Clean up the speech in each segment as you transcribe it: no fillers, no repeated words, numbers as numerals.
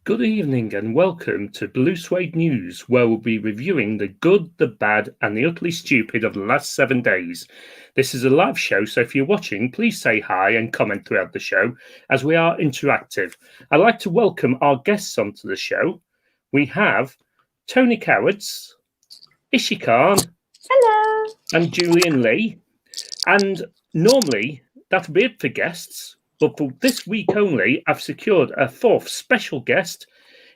Good evening and welcome to Blue Suede News, where we'll be reviewing the good, the bad, and the utterly stupid of the last 7 days. This is a live show, so if you're watching, please say hi and comment throughout the show, as we are interactive. I'd like to welcome our guests onto the show. We have Tony Cowards, Ishi Khan, hello, and Julian Lee. And normally, that'll be it for guests. But for this week only, I've secured a fourth special guest.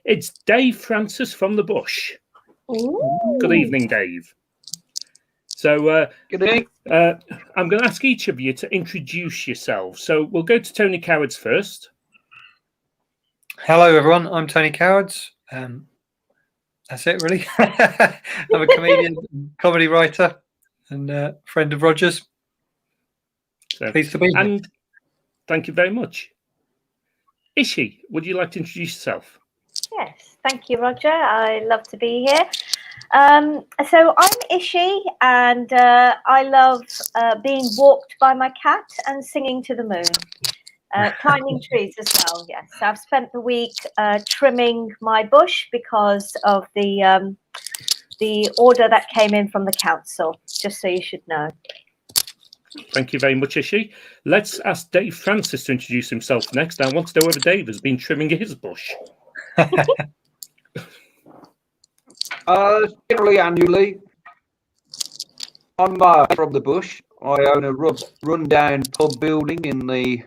It's Dave Francis from the Bush. Ooh. Good evening, Dave. So, good evening. I'm going to ask each of you to introduce yourselves. So we'll go to Tony Cowards first. Hello, everyone. I'm Tony Cowards. That's it, really. I'm a comedian, comedy writer, and friend of Roger's. So, pleased to be here. And thank you very much. Ishi, would you like to introduce yourself? Yes, thank you, Roger. I love to be here. So I'm Ishi, and I love being walked by my cat and singing to the moon. Climbing trees as well, yes. So I've spent the week trimming my bush because of the order that came in from the council, just so you should know. Thank you very much, Ishi. Let's ask Dave Francis to introduce himself next. I want to know whether Dave has been trimming his bush. Generally annually. I'm from the Bush. I own a run-down pub building in the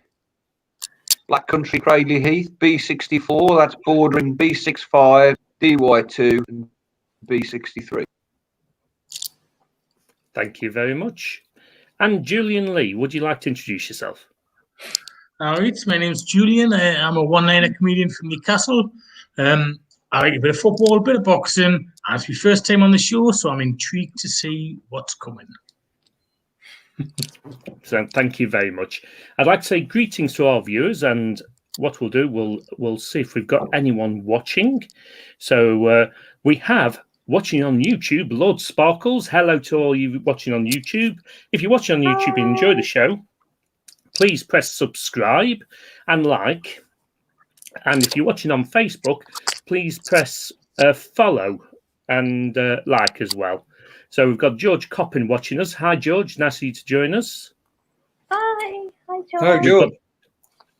Black Country, Cradley Heath, B64. That's bordering B65, DY2, and B63. Thank you very much. And Julian Lee, would you like to introduce yourself? All right, my name's Julian. I'm a one-liner comedian from Newcastle. I like a bit of football, a bit of boxing, and it's my first time on the show, so I'm intrigued to see what's coming. So thank you very much. I'd like to say greetings to our viewers, and what we'll do, we'll see if we've got anyone watching. So we have watching on YouTube, Lord Sparkles. Hello to all you watching on YouTube. If you're watching on YouTube and enjoy the show, please press subscribe and like. And if you're watching on Facebook, please press follow and like as well. So we've got George Coppin watching us. Hi, George. Nice of you to join us. Hi, George. Hello, George.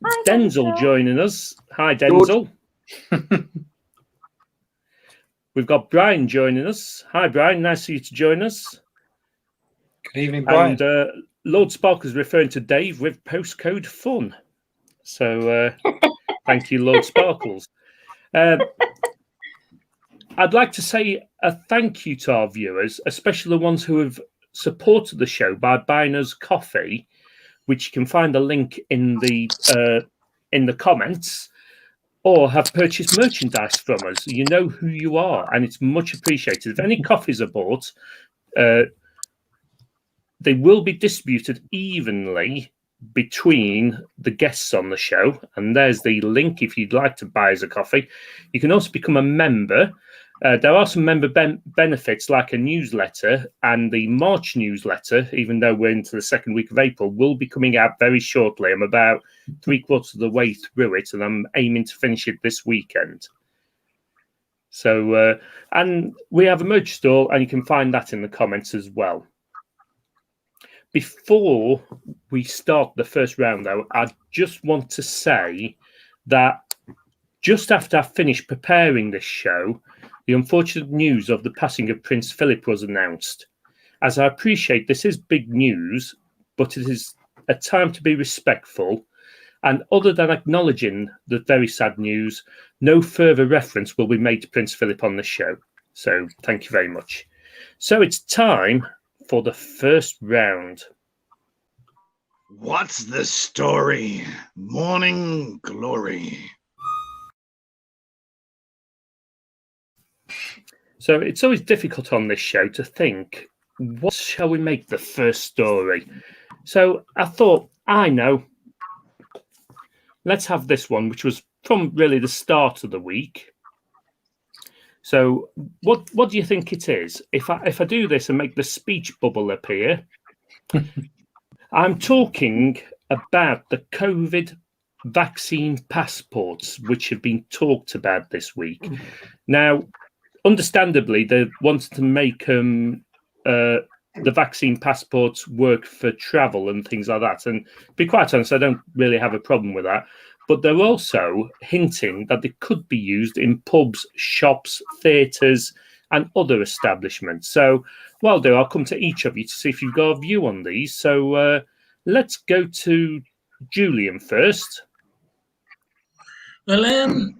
Hi, Denzel joining us. Hi, Denzel. We've got Brian joining us. Hi, Brian. Nice of you to join us. Good evening, Brian. And Lord Sparkle is referring to Dave with postcode fun. So thank you, Lord Sparkles. I'd like to say a thank you to our viewers, especially the ones who have supported the show by buying us coffee, which you can find a link in the comments, or have purchased merchandise from us. You know who you are, and it's much appreciated. If any coffees are bought, they will be distributed evenly between the guests on the show, and there's the link if you'd like to buy us a coffee. You can also become a member. There are some member benefits like a newsletter, and the March newsletter, even though we're into the second week of April, will be coming out very shortly. I'm about 3/4 of the way through it, and I'm aiming to finish it this weekend. So, and we have a merch store, and you can find that in the comments as well. Before we start the first round, though, I just want to say that just after I finished preparing this show, the unfortunate news of the passing of Prince Philip was announced. As I appreciate this is big news, but it is a time to be respectful. And other than acknowledging the very sad news, no further reference will be made to Prince Philip on this show. So thank you very much. So it's time for the first round. What's the story? Morning Glory. So it's always difficult on this show to think, what shall we make the first story? So I thought, I know. Let's have this one, which was from really the start of the week. So what do you think it is? If I do this and make the speech bubble appear, I'm talking about the COVID vaccine passports, which have been talked about this week. Now, understandably, they wanted to make the vaccine passports work for travel and things like that. And to be quite honest, I don't really have a problem with that. But they're also hinting that they could be used in pubs, shops, theatres, and other establishments. So, well, I'll come to each of you to see if you've got a view on these. So let's go to Julian first. Well,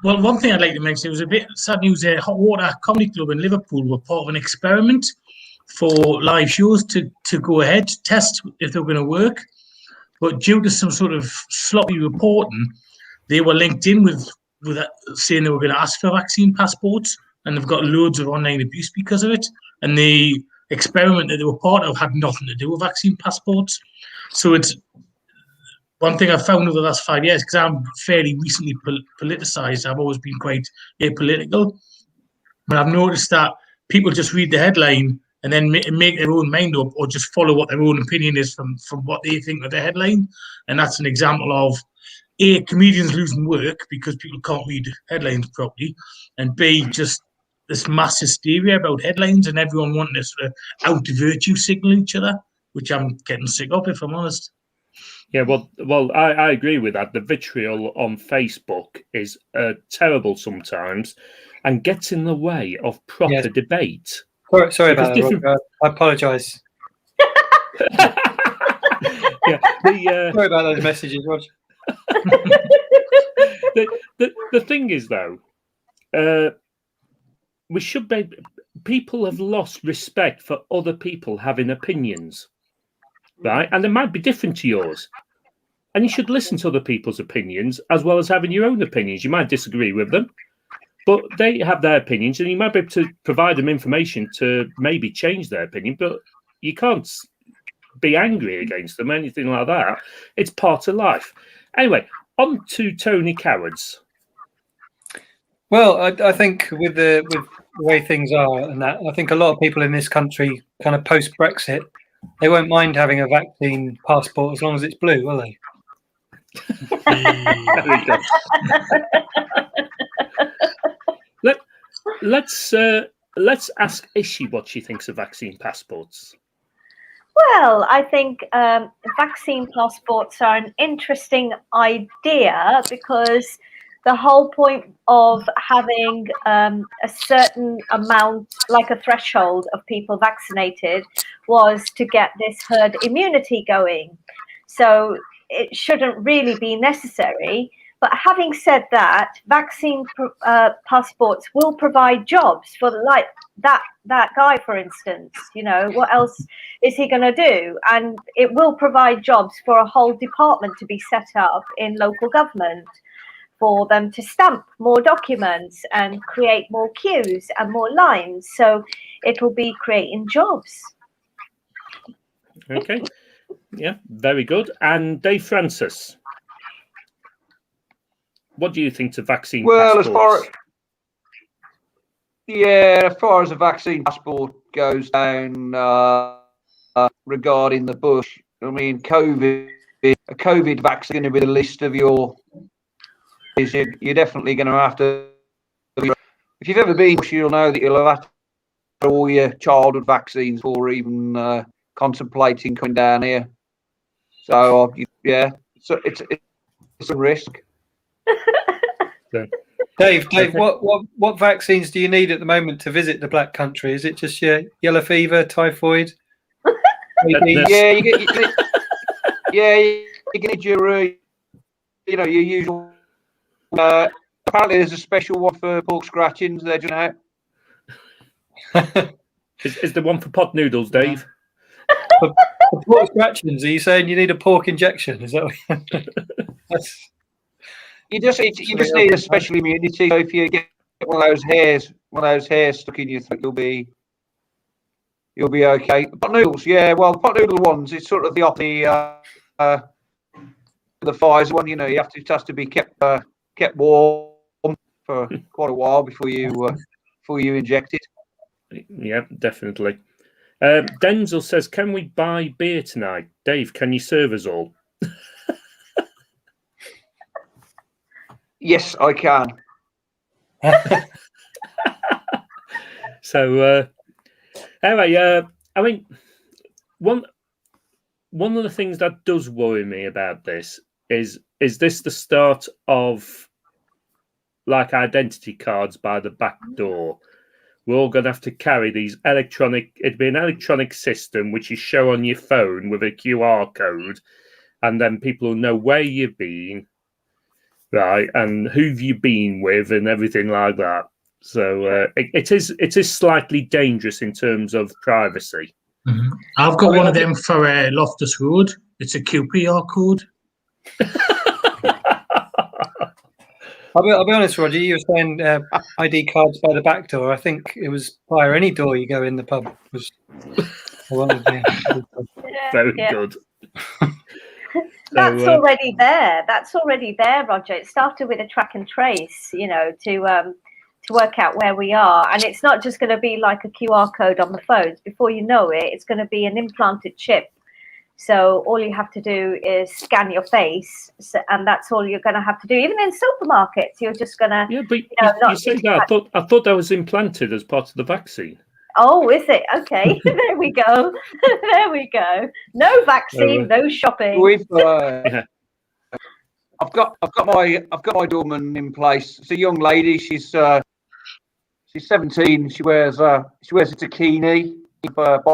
one thing I'd like to mention, it was a bit sad news. Hot Water Comedy Club in Liverpool were part of an experiment for live shows to go ahead, test if they were going to work. But due to some sort of sloppy reporting, they were linked in with saying they were going to ask for vaccine passports, and they've got loads of online abuse because of it. And the experiment that they were part of had nothing to do with vaccine passports. So it's one thing I've found over the last 5 years, because I'm fairly recently politicised. I've always been quite apolitical. But I've noticed that people just read the headline and then make their own mind up, or just follow what their own opinion is from what they think of the headline. And that's an example of A, comedians losing work because people can't read headlines properly, and B, just this mass hysteria about headlines and everyone wanting to sort of out-virtue signal each other, which I'm getting sick of, if I'm honest. Yeah, well, I agree with that. The vitriol on Facebook is terrible sometimes and gets in the way of proper debate. Sorry about that, Roger. I apologise. Sorry about those messages, Roger. The thing is, though, people have lost respect for other people having opinions, right? And they might be different to yours. And you should listen to other people's opinions as well as having your own opinions. You might disagree with them, but they have their opinions, and you might be able to provide them information to maybe change their opinion, but you can't be angry against them, anything like that. It's part of life. Anyway, on to Tony Cowards. Well, I think with the way things are and that, I think a lot of people in this country, kind of post-Brexit, they won't mind having a vaccine passport as long as it's blue, will they? Let's ask Ishi what she thinks of vaccine passports. Well, I think vaccine passports are an interesting idea, because the whole point of having a certain amount, like a threshold of people vaccinated, was to get this herd immunity going. So it shouldn't really be necessary. But having said that, vaccine passports will provide jobs for that guy, for instance. You know, what else is he going to do? And it will provide jobs for a whole department to be set up in local government, for them to stamp more documents and create more queues and more lines. So it will be creating jobs. Okay. Yeah, very good. And Dave Francis, what do you think to vaccine passports? As far as a vaccine passport goes down, regarding the Bush, I mean, a COVID vaccine is going to be the least of your. You're definitely going to have to. If you've ever been Bush, you'll know that you'll have to have all your childhood vaccines before even contemplating coming down here. So so it's a risk. Dave, what vaccines do you need at the moment to visit the Black Country? Is it just your yellow fever, typhoid? You get your your usual. Apparently, there's a special one for pork scratchings. They're just out. Is there one for pot noodles, Dave? For pork scratchings, are you saying you need a pork injection? Is that what... You just need a special immunity. So if you get one of those hairs stuck in your throat, you'll be okay. Pot noodles, well, the pot noodle ones, it's sort of the Pfizer one. You know, it has to be kept warm for quite a while before you inject it. Yeah, definitely. Denzel says, "Can we buy beer tonight?" Dave, can you serve us all? Yes, I can. So anyway, I mean, one of the things that does worry me about this is this the start of like identity cards by the back door? We're all going to have to carry these it'd be an electronic system which you show on your phone with a QR code, and then people will know where you've been, right, and who've you been with and everything like that. So it is slightly dangerous in terms of privacy. I've got one of them for Loftus Road. It's a QPR code. I'll be honest, Roger. You were saying ID cards by the back door. I think it was via any door you go in the pub. Very good. That's already there. That's already there, Roger. It started with a track and trace, to work out where we are. And it's not just going to be like a QR code on the phones. Before you know it, it's going to be an implanted chip. So all you have to do is scan your face, and that's all you're going to have to do. Even in supermarkets, you're just going to... Yeah, but you say that. I thought that was implanted as part of the vaccine. Oh, is it? Okay, there we go. There we go. No vaccine, no shopping. We've I've got my doorman in place. It's a young lady. She's 17. She wears a bikini. Her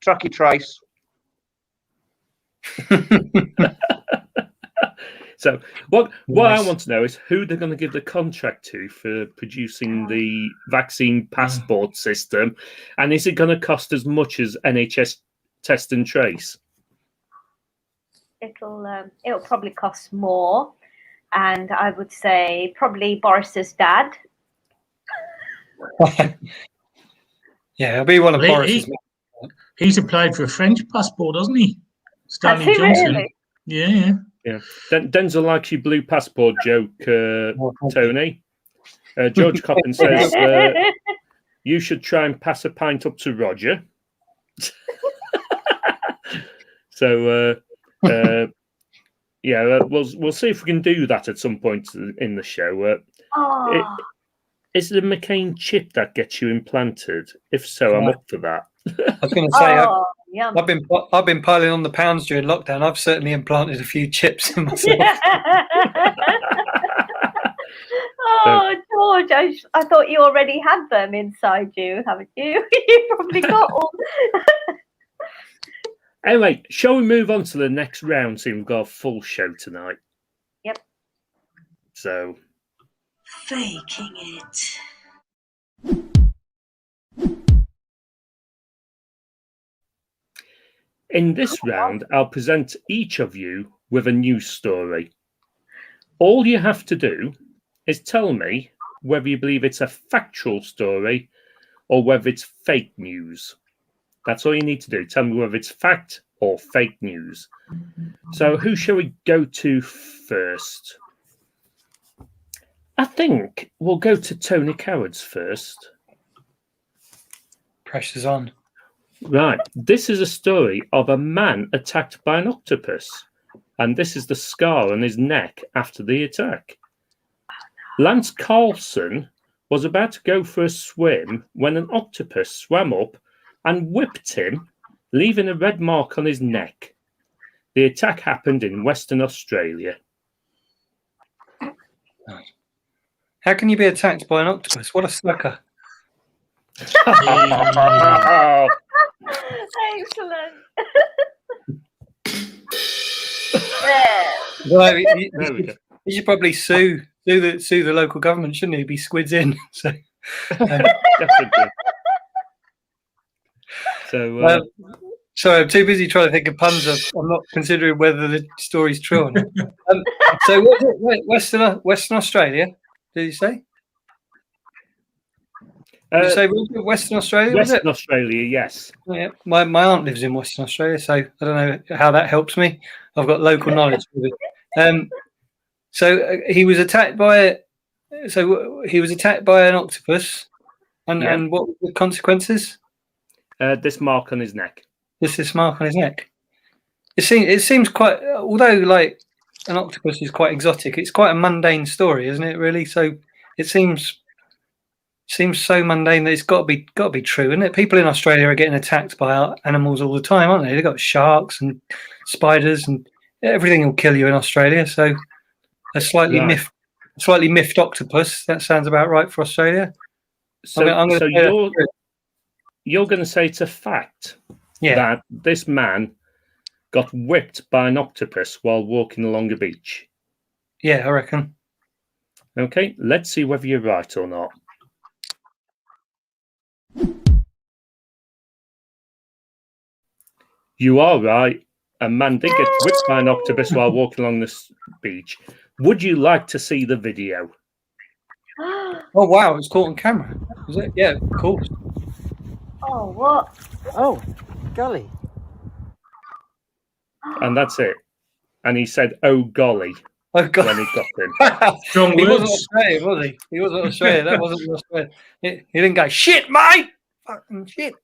tracky trace. So what I want to know is who they're going to give the contract to for producing the vaccine passport system, and is it going to cost as much as NHS test and trace? It'll probably cost more, and I would say probably Boris's dad. Yeah, it'll be one of Boris's. He's applied for a French passport, hasn't he? Stanley Has he Johnson. really? Yeah. Denzel likes your blue passport joke, Tony. George Coppin says you should try and pass a pint up to Roger. So we'll see if we can do that at some point in the show. Is it a McCain chip that gets you implanted? If so, I'm up for that. I was going to say, I've been piling on the pounds during lockdown. I've certainly implanted a few chips in myself. Oh, George, I thought you already had them inside you, haven't you? You probably got all. Anyway, shall we move on to the next round? See, we've got a full show tonight. Yep. So. Faking it. In this round, I'll present each of you with a news story. All you have to do is tell me whether you believe it's a factual story or whether it's fake news. That's all you need to do. Tell me whether it's fact or fake news. So who shall we go to first? I think we'll go to Tony Cowards first. Pressure's on. Right. This is a story of a man attacked by an octopus. And this is the scar on his neck after the attack. Lance Carlson was about to go for a swim when an octopus swam up and whipped him, leaving a red mark on his neck. The attack happened in Western Australia. How can you be attacked by an octopus? What a sucker. Excellent. Well, he should probably sue the local government, shouldn't he? Be squids in. So, Definitely. So, sorry, I'm too busy trying to think of puns. I'm not considering whether the story's true or not. So, what was it? Western Australia? Did you say? Did you say Western Australia? Western Australia, yes. Yeah, my aunt lives in Western Australia, so I don't know how that helps me. I've got local knowledge with it. So he was attacked by an octopus, and what were the consequences? This mark on his neck. This mark on his neck. It seems quite, although like an octopus is quite exotic. It's quite a mundane story, isn't it? Really. So it seems so mundane that it's got to be true, isn't it? People in Australia are getting attacked by animals all the time, aren't they? They've got sharks and spiders and everything will kill you in Australia. So a slightly miffed octopus. That sounds about right for Australia. So, you're going to say it's a fact that this man got whipped by an octopus while walking along a beach? Yeah, I reckon. Okay, let's see whether you're right or not. You are right. A man did get whipped by an octopus while walking along the beach. Would you like to see the video? Oh, wow. It's caught on camera. Was it? Yeah, of course. Oh, what? Oh, golly. And that's it. And he said, "Oh, golly." Oh, God. When he got him. Strong He words. wasn't Australian, was he? He wasn't Australian. That wasn't Australian. He didn't go, shit, mate! Fucking shit.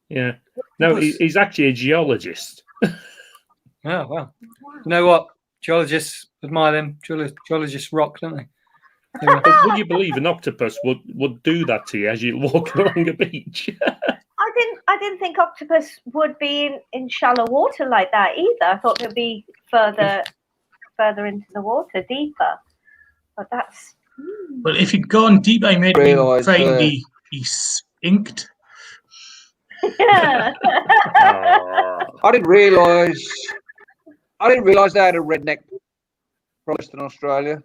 Yeah. No, he's actually a geologist. Oh, well. You know what? Geologists admire them. Geologists rock, don't they? But would you believe an octopus would do that to you as you walk along a beach? I didn't think octopus would be in shallow water like that either. I thought they'd be further into the water, deeper. But that's. Well, if you'd gone deep, I made me Realise, find he inked. Yeah. I didn't realise they had a redneck from Western Australia.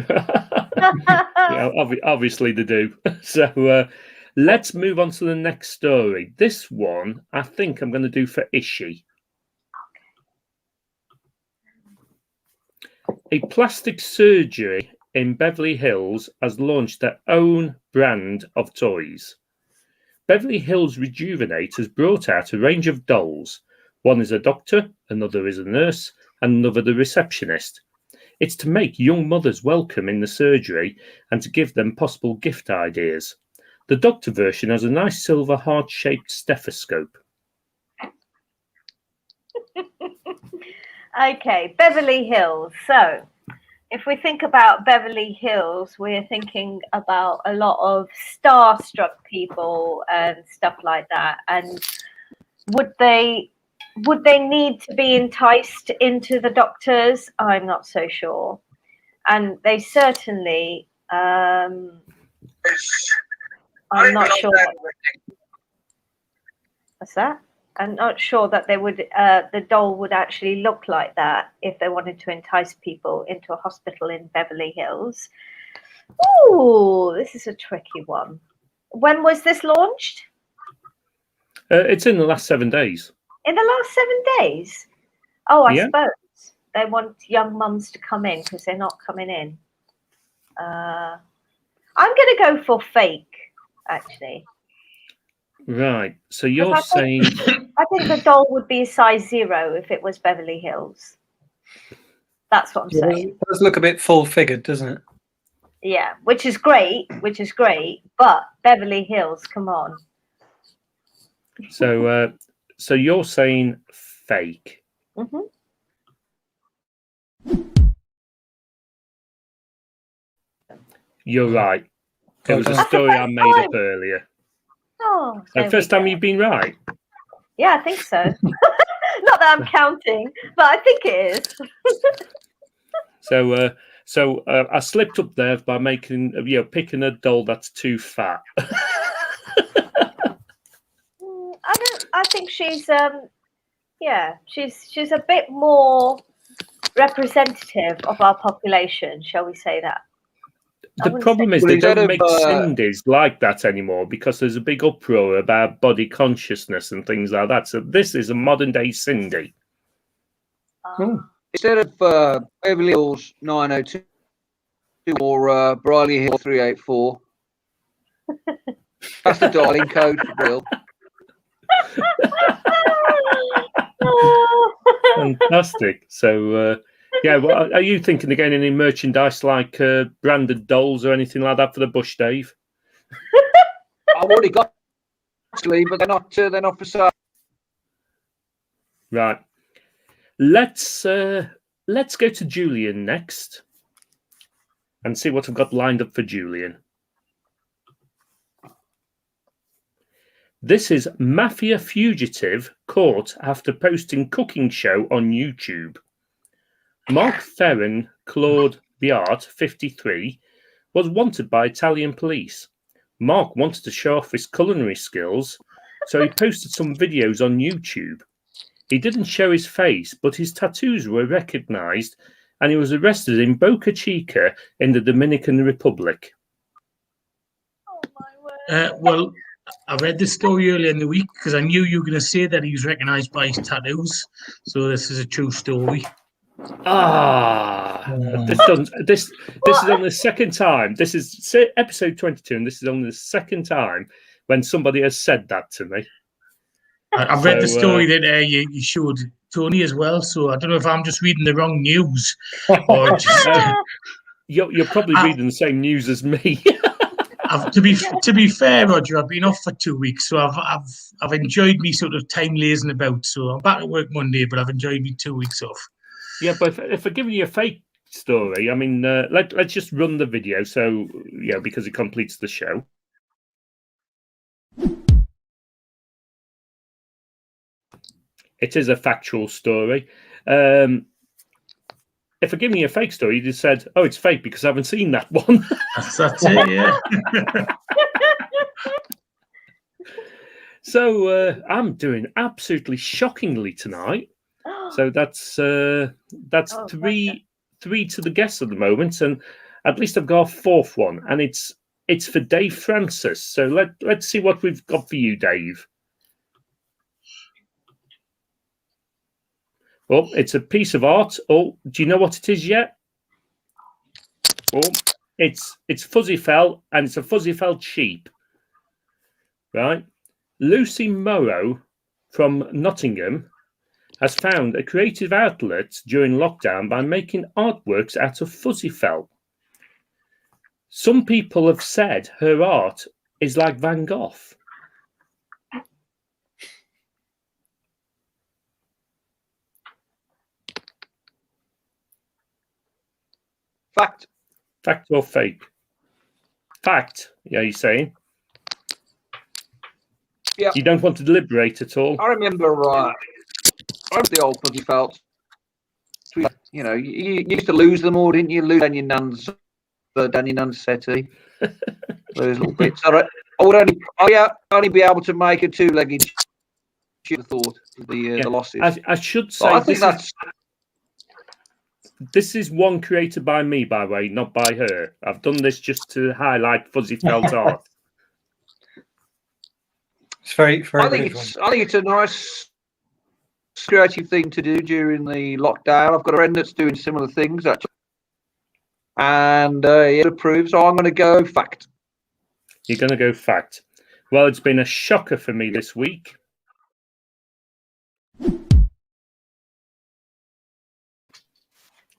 Yeah, obviously they do. So let's move on to the next story. This one, I think I'm going to do for Ishi. A plastic surgery in Beverly Hills has launched their own brand of toys. Beverly Hills Rejuvenate has brought out a range of dolls. One is a doctor, another is a nurse, and another the receptionist. It's to make young mothers welcome in the surgery and to give them possible gift ideas. The doctor version has a nice silver heart-shaped stethoscope. Okay, Beverly Hills. So, if we think about Beverly Hills, we're thinking about a lot of starstruck people and stuff like that. And would they need to be enticed into the doctors? I'm not so sure. And they certainly, I'm not sure. What's that? I'm not sure that they would, the doll would actually look like that if they wanted to entice people into a hospital in Beverly Hills. Ooh, this is a tricky one. When was this launched? It's in the last 7 days. In the last 7 days? Oh, I Yeah. suppose they want young mums to come in because they're not coming in. I'm going to go for fake, actually. Right. So you're saying... I think the doll would be a size 0 if it was Beverly Hills. That's what I'm saying. It does look a bit full-figured, doesn't it? Yeah, which is great. But Beverly Hills, come on. So you're saying fake. Mm-hmm. You're right. It was a story I made up earlier. Oh, The first time you've been right. Yeah, I think so. Not that I'm counting, but I think it is. So I slipped up there by picking a doll that's too fat. I think she's she's a bit more representative of our population, shall we say that? The problem is they don't make Cindy's like that anymore because there's a big uproar about body consciousness and things like that. So this is a modern day Cindy. Instead of Beverly Hills 902 or Briley Hill 384, that's the dialing code for Bill. Fantastic. So, well, are you thinking of getting any merchandise like branded dolls or anything like that for the bush, Dave? I've already got actually, but they're not for sale. Right. Let's let's go to Julian next and see what I've got lined up for Julian. This is Mafia fugitive caught after posting cooking show on YouTube. Mark Ferren Claude Biart, 53, was wanted by Italian police. Mark wanted to show off his culinary skills, so he posted some videos on YouTube. He didn't show his face, but his tattoos were recognized, and he was arrested in Boca Chica in the Dominican Republic. Oh, my word. Well, I read this story earlier in the week because I knew you were going to say that he was recognized by his tattoos. So this is a true story. This is on the second time. This is episode 22, and this is on the second time when somebody has said that to me. I've read the story that you showed Tony as well, so I don't know if I'm just reading the wrong news or just. You're probably reading the same news as me. To be fair, Roger, I've been off for 2 weeks, so I've enjoyed me sort of time lazing about. So I'm back at work Monday, but I've enjoyed me 2 weeks off. Yeah, but if I'm giving you a fake story, I mean, let's just run the video, so because it completes the show. It is a factual story. If I'm giving you a fake story, you just said, "Oh, it's fake because I haven't seen that one." That's it, yeah. So I'm doing absolutely shockingly tonight. So that's three to the guests at the moment, and at least I've got a fourth one, and it's for Dave Francis. So let's see what we've got for you, Dave. Oh, it's a piece of art. Oh, do you know what it is yet? Oh, it's fuzzy felt, and it's a fuzzy felt sheep. Right? Lucy Morrow from Nottingham has found a creative outlet during lockdown by making artworks out of fuzzy felt. Some people have said her art is like Van Gogh. Fact. Fact or fake? Fact, yeah, you're saying? Yeah. You don't want to deliberate at all? I remember the old fuzzy felt. You know, you used to lose them all, didn't you? Lose down your nan's settee. Those little bits. I would only be able to make a two-legged. Should have thought the losses. I should say. I think this is one created by me, by the way, not by her. I've done this just to highlight fuzzy felt art. It's very, very. I think it's a nice creative thing to do during the lockdown. I've got a friend that's doing similar things actually, and it approves. So I'm going to go fact. You're going to go fact. Well, it's been a shocker for me this week.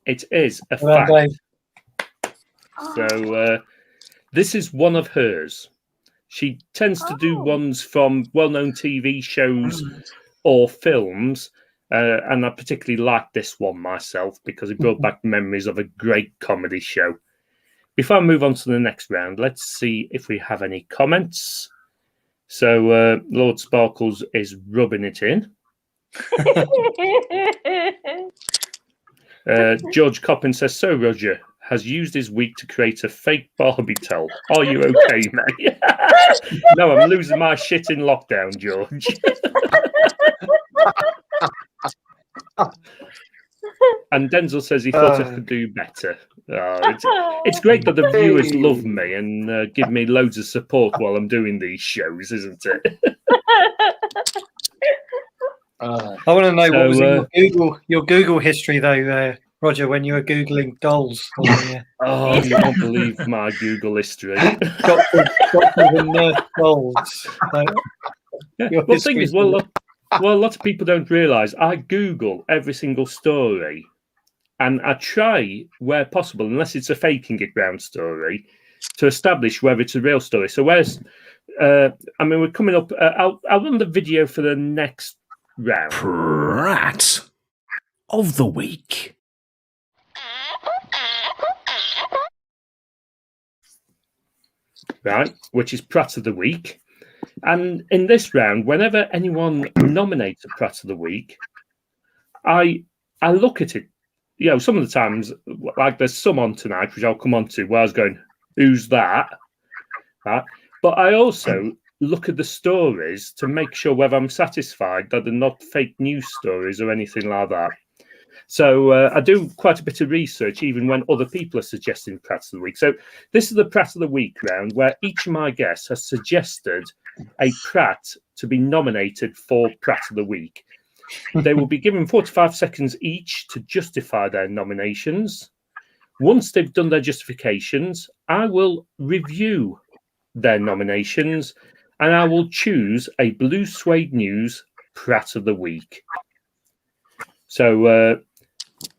It is a fact. So this is one of hers. She tends to do ones from well-known TV shows or films, and I particularly like this one myself because it brought back memories of a great comedy show. Before I move on to the next round, let's see if we have any comments. So Lord Sparkles is rubbing it in. George Coppin says, so Roger has used his week to create a fake Barbie doll. Are you okay, mate? No, I'm losing my shit in lockdown, George. And Denzel says he thought I could do better. It's great that the viewers love me and give me loads of support while I'm doing these shows, isn't it? I want to know what was in your Google history, though, Roger, when you were Googling dolls. Oh, you won't believe my Google history. Got the Nerf dolls. Well, the thing is, a lot of people don't realise I Google every single story, and I try, where possible, unless it's a faking it ground story, to establish whether it's a real story. So where's, we're coming up. I'll run the video for the next round. Prat of the week. right, which is Prat of the Week. And in this round, whenever anyone nominates a Prat of the Week, I look at it. You know, some of the times, like there's some on tonight, which I'll come on to, where I was going, who's that? Right? But I also look at the stories to make sure whether I'm satisfied that they're not fake news stories or anything like that. So I do quite a bit of research, even when other people are suggesting Prats of the Week. So this is the Prat of the Week round, where each of my guests has suggested a Prat to be nominated for Prat of the Week. They will be given 45 seconds each to justify their nominations. Once they've done their justifications, I will review their nominations and I will choose a Blue Suede News Prat of the Week. So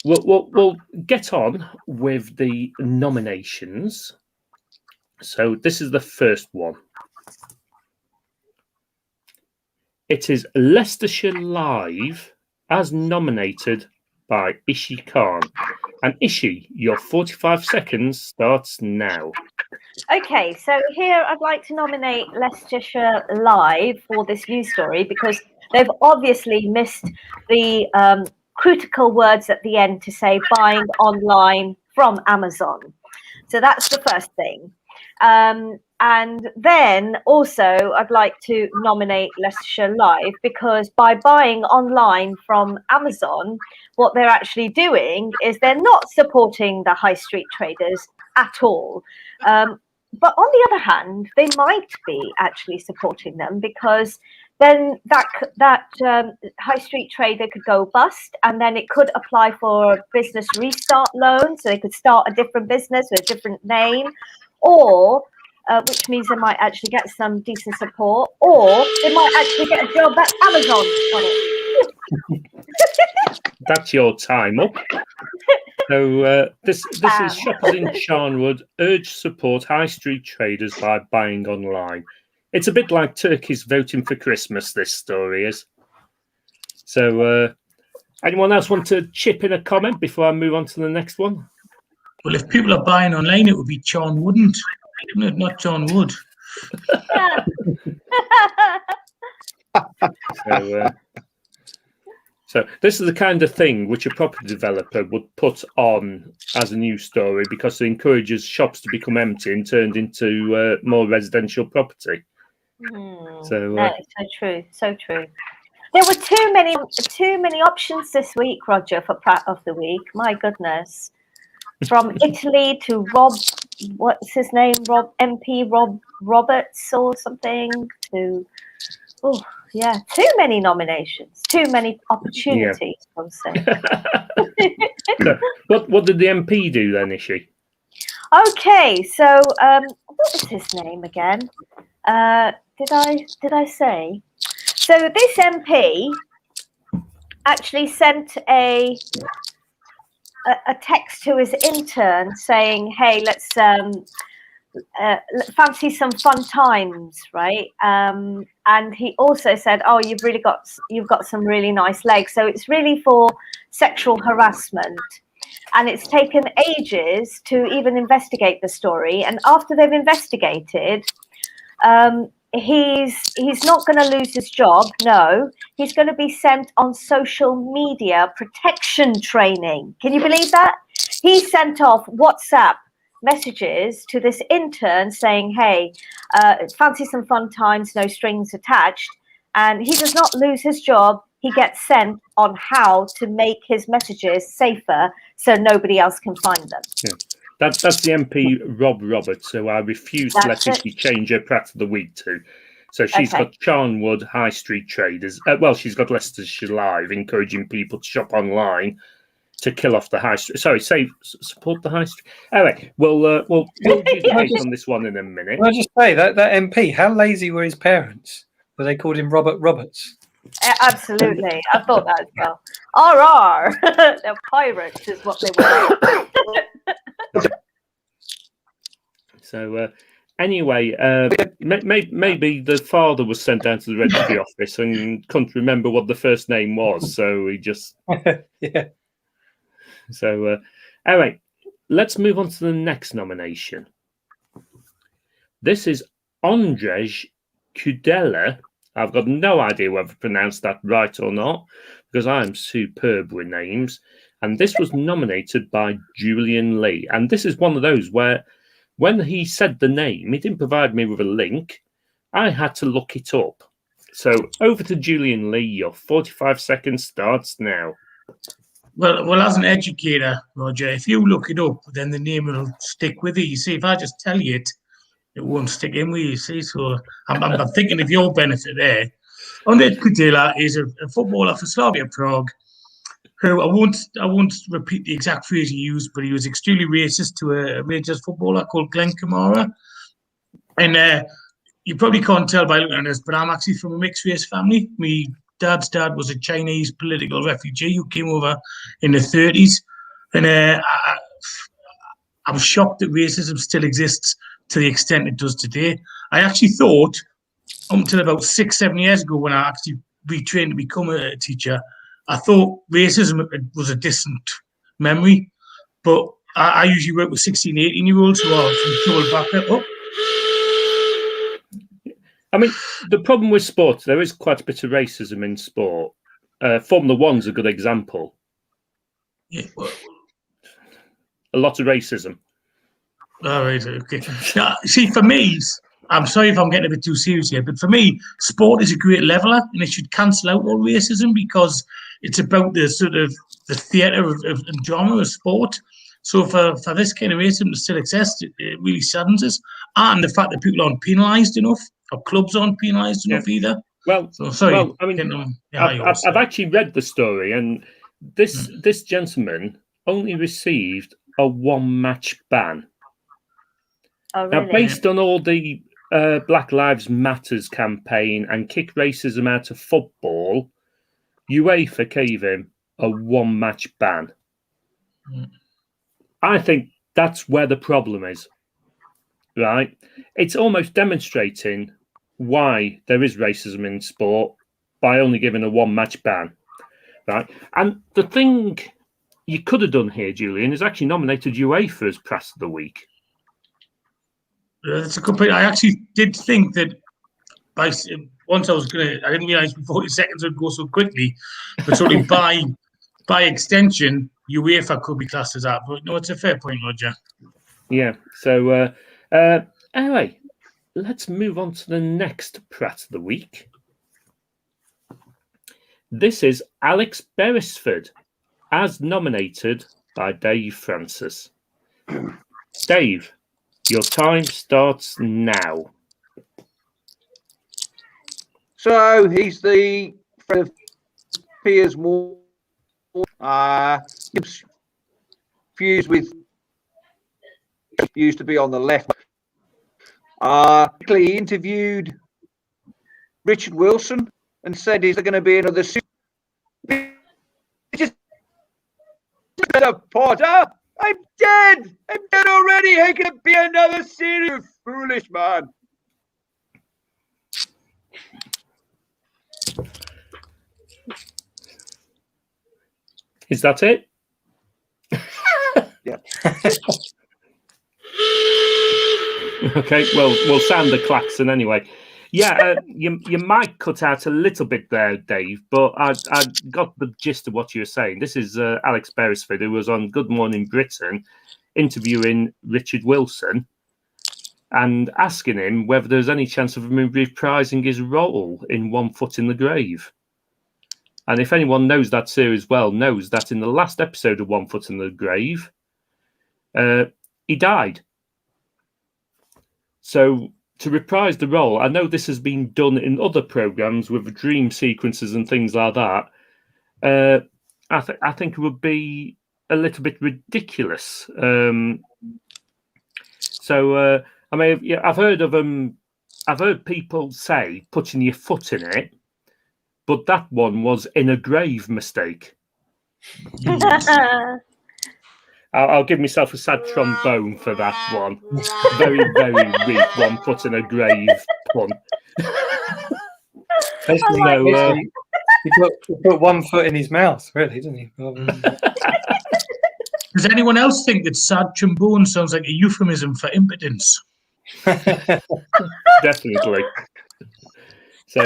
we'll get on with the nominations. So this is the first one. It is Leicestershire Live as nominated by Ishi Khan. And Ishi, your 45 seconds starts now. Okay, so here I'd like to nominate Leicestershire Live for this news story because they've obviously missed the critical words at the end to say buying online from Amazon. So that's the first thing. And then also I'd like to nominate Leicestershire Live because by buying online from Amazon, what they're actually doing is they're not supporting the high street traders at all. But on the other hand, they might be actually supporting them because then that high street trader could go bust and then it could apply for a business restart loan. So they could start a different business with a different name, or which means they might actually get some decent support, or they might actually get a job at Amazon on it. That's your time up. So this is shoppers in Charnwood urge support high street traders by buying online. It's a bit like turkeys voting for Christmas, this story is. So anyone else want to chip in a comment before I move on to the next one? Well, if people are buying online, it would be John Wouldn't, not John Wood. So this is the kind of thing which a property developer would put on as a news story because it encourages shops to become empty and turned into more residential property. So true, so true. There were too many options this week, Roger, for Prat of the Week. My goodness, from Italy to Rob, what's his name, Rob Roberts or something. To too many nominations, too many opportunities. I'll say. So, what did the MP do then, Ishi? Okay, so what was his name again? Did I say? So this MP actually sent a text to his intern saying, "Hey, let's fancy some fun times, right?" And he also said, "Oh, you've got some really nice legs." So it's really for sexual harassment. And it's taken ages to even investigate the story. And after they've investigated, he's not going to lose his job. No, he's going to be sent on social media protection training. Can you believe that? He sent off WhatsApp messages to this intern saying, "Hey, fancy some fun times, no strings attached." And he does not lose his job. He gets sent on how to make his messages safer so nobody else can find them. Yeah. That's the MP Rob Roberts, who I refuse to let Ishi change her Prat of the Week to. So she's got Charnwood High Street Traders. She's got Leicestershire Live, encouraging people to shop online to kill off the high street. Sorry, support the high street. Anyway, we'll debate on this one in a minute. Can I just say that MP, how lazy were his parents? But they called him Robert Roberts. Absolutely, I thought that as well. RR, they're pirates, is what they were. So anyway, maybe the father was sent down to the registry office and couldn't remember what the first name was, so he just So anyway, let's move on to the next nomination. This is Andrzej Kudela. I've got no idea whether I pronounced that right or not, because I am superb with names. And this was nominated by Julian Lee. And this is one of those where when he said the name, he didn't provide me with a link. I had to look it up. So over to Julian Lee. Your 45 seconds starts now. Well, as an educator, Roger, if you look it up, then the name will stick with you. You see, if I just tell you it, it won't stick in with you, see? So I'm thinking of your benefit there. Andrzej Kudela is a footballer for Slavia Prague, who I won't repeat the exact phrase he used, but he was extremely racist to a Rangers footballer called Glenn Kamara. And you probably can't tell by looking at this, but I'm actually from a mixed race family. My dad's dad was a Chinese political refugee who came over in the 30s. And I'm shocked that racism still exists to the extent it does today. I actually thought, up until about 6-7 years ago, when I actually retrained to become a teacher, I thought racism was a distant memory. But I usually work with 16, 18-year-olds who are from troubled background. I mean, the problem with sport, there is quite a bit of racism in sport. Formula One's a good example. Yeah, well, a lot of racism. All right, okay. Now, see, for me, I'm sorry if I'm getting a bit too serious here, but for me, sport is a great leveler, and it should cancel out all racism because it's about the sort of the theatre of drama of sport. So for this kind of racism to still exist, it really saddens us. And the fact that people aren't penalised enough, or clubs aren't penalised enough either. Well, so, sorry. Well, I mean, I've actually read the story, and this gentleman only received a 1-match ban. Oh, really? Now, based on all the Black Lives Matters campaign and kick racism out of football, UEFA gave him a 1-match ban. I think that's where the problem is, right? It's almost demonstrating why there is racism in sport by only giving a 1-match ban, right? And the thing you could have done here, Julian, is actually nominated UEFA as Press of the Week. That's a good point. I actually did think that once I didn't realise 40 seconds would go so quickly, but sort of by extension, UEFA could be classed as that. But no, it's a fair point, Roger. Yeah. So anyway, let's move on to the next Pratt of the Week. This is Alex Beresford, as nominated by Dave Francis. Dave, your time starts now. So he's the friend of Piers Moore. Fused with used to be on the left. He interviewed Richard Wilson and said, "Is there going to be another just Potter? I'm dead. I'm dead already. How can it be another series? You foolish man." Is that it? Yeah. Okay, well, we'll sound the klaxon anyway. Yeah, you might cut out a little bit there, Dave, but I got the gist of what you were saying. This is Alex Beresford, who was on Good Morning Britain interviewing Richard Wilson and asking him whether there's any chance of him reprising his role in One Foot in the Grave. And if anyone knows that series well, knows that in the last episode of One Foot in the Grave, he died. So to reprise the role, I know this has been done in other programs with dream sequences and things like that. I think it would be a little bit ridiculous. I mean, yeah, I've heard people say putting your foot in it, but that one was in a grave mistake. I'll give myself a sad trombone for that one. Very, very weak one, put in a grave pun. He put 1 foot in his mouth, really, didn't he? Does anyone else think that sad trombone sounds like a euphemism for impotence? Definitely. So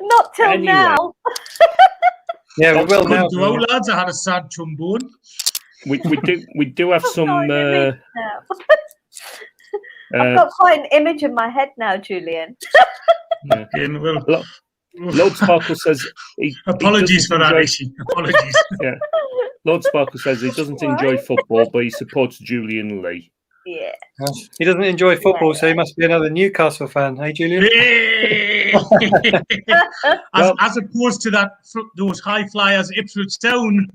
Not till Anyway. now. Yeah, we will now. Couldn't do out, lads. I had a sad trombone. we do have I've some. got an image now. I've Uh, got quite an image in my head now, Julian. yeah. Well, Lord Sparkle says he apologies for doesn't that, enjoy- Ishi. Apologies. Yeah, Lord Sparkle says he doesn't enjoy football, but he supports Julian Lee. Yeah. He doesn't enjoy football, so he must be another Newcastle fan. Hey, Julian? as opposed to those high flyers Ipswich Town.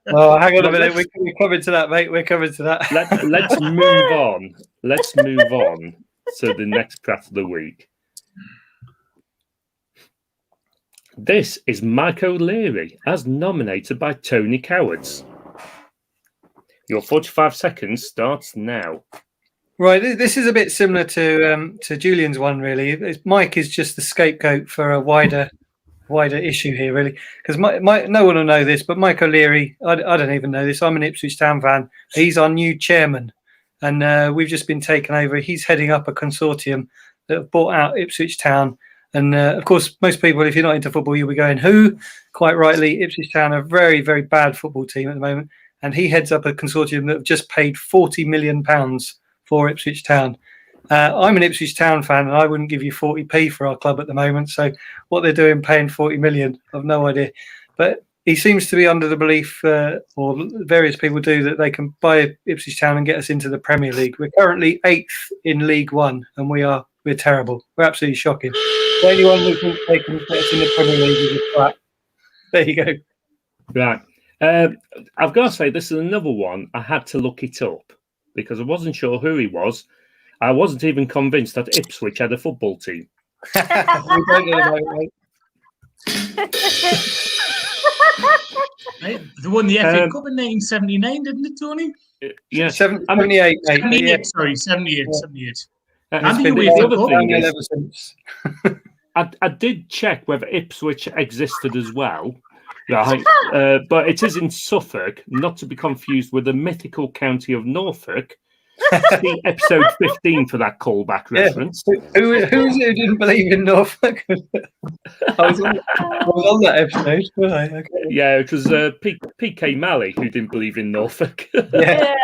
Oh, hang on a minute. We're coming to that, mate. We're coming to that. Let's move on. Let's move on to the next prat of the week. This is Mike OLeary, as nominated by Tony Cowards. Your 45 seconds starts now. Right, this is a bit similar to Julian's one, really. Mike is just the scapegoat for a wider issue here, really. Because no one will know this, but Mike OLeary, I don't even know this. I'm an Ipswich Town fan. He's our new chairman, and we've just been taken over. He's heading up a consortium that have bought out Ipswich Town. And of course, most people, if you're not into football, you'll be going, who? Quite rightly, Ipswich Town are a very, very bad football team at the moment. And he heads up a consortium that have just paid £40 million for Ipswich Town. I'm an Ipswich Town fan, and I wouldn't give you 40p for our club at the moment. So what they're doing, paying 40 million, I've no idea. But he seems to be under the belief, or various people do, that they can buy Ipswich Town and get us into the Premier League. We're currently 8th in League One, and we're terrible. We're absolutely shocking. So anyone who thinks they can get us in the Premier League is a twat. There you go. Right. I've got to say, this is another one. I had to look it up because I wasn't sure who he was. I wasn't even convinced that Ipswich had a football team. We don't know about it, They won the FA Cup in 1979, didn't it, Tony? Yeah. 78, mate. 78, Yeah. sorry, 78, 78. And And the the UEFA other Cup. thing is, Ever since. I did check whether Ipswich existed as well, right? But it is in Suffolk, not to be confused with the mythical county of Norfolk. See episode 15 for that callback reference. Who is it who didn't believe in Norfolk? I was on that episode, wasn't I? Okay. Yeah, it was PK Malley who didn't believe in Norfolk. Yeah.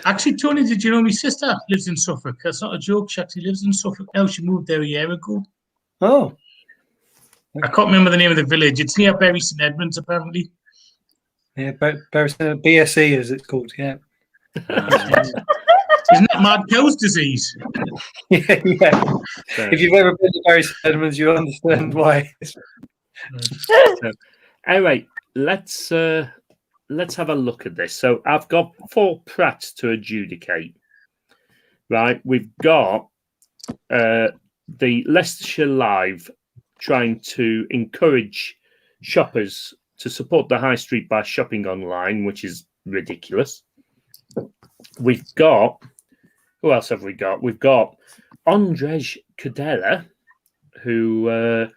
Actually, Tony, did you know my sister lives in Suffolk? That's not a joke. She actually lives in Suffolk now. She moved there a year ago. Oh. I can't remember the name of the village. It's near Bury St Edmunds, apparently. Yeah, BSE as it's called, yeah. Isn't that mad cow's disease? Yeah. If you've ever been to Bury St Edmunds, you'll understand why. Anyway, let's have a look at this. So I've got 4 prats to adjudicate. Right, we've got the Leicestershire Live trying to encourage shoppers to support the high street by shopping online, which is ridiculous. We've got, who else have we got? We've got Andrzej Kudela, who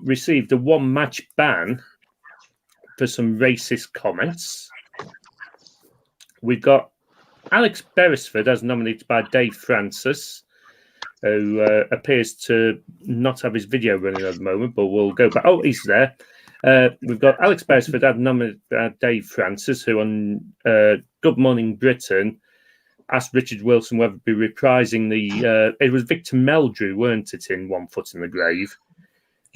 received a 1-match ban for some racist comments. We've got Alex Beresford, as nominated by Dave Francis, who appears to not have his video running at the moment, but we'll go back. Oh, he's there. We've got Alex Beresford, as nominated by Dave Francis, who on Good Morning Britain asked Richard Wilson whether he'd be reprising the... it was Victor Meldrew, weren't it, in One Foot in the Grave?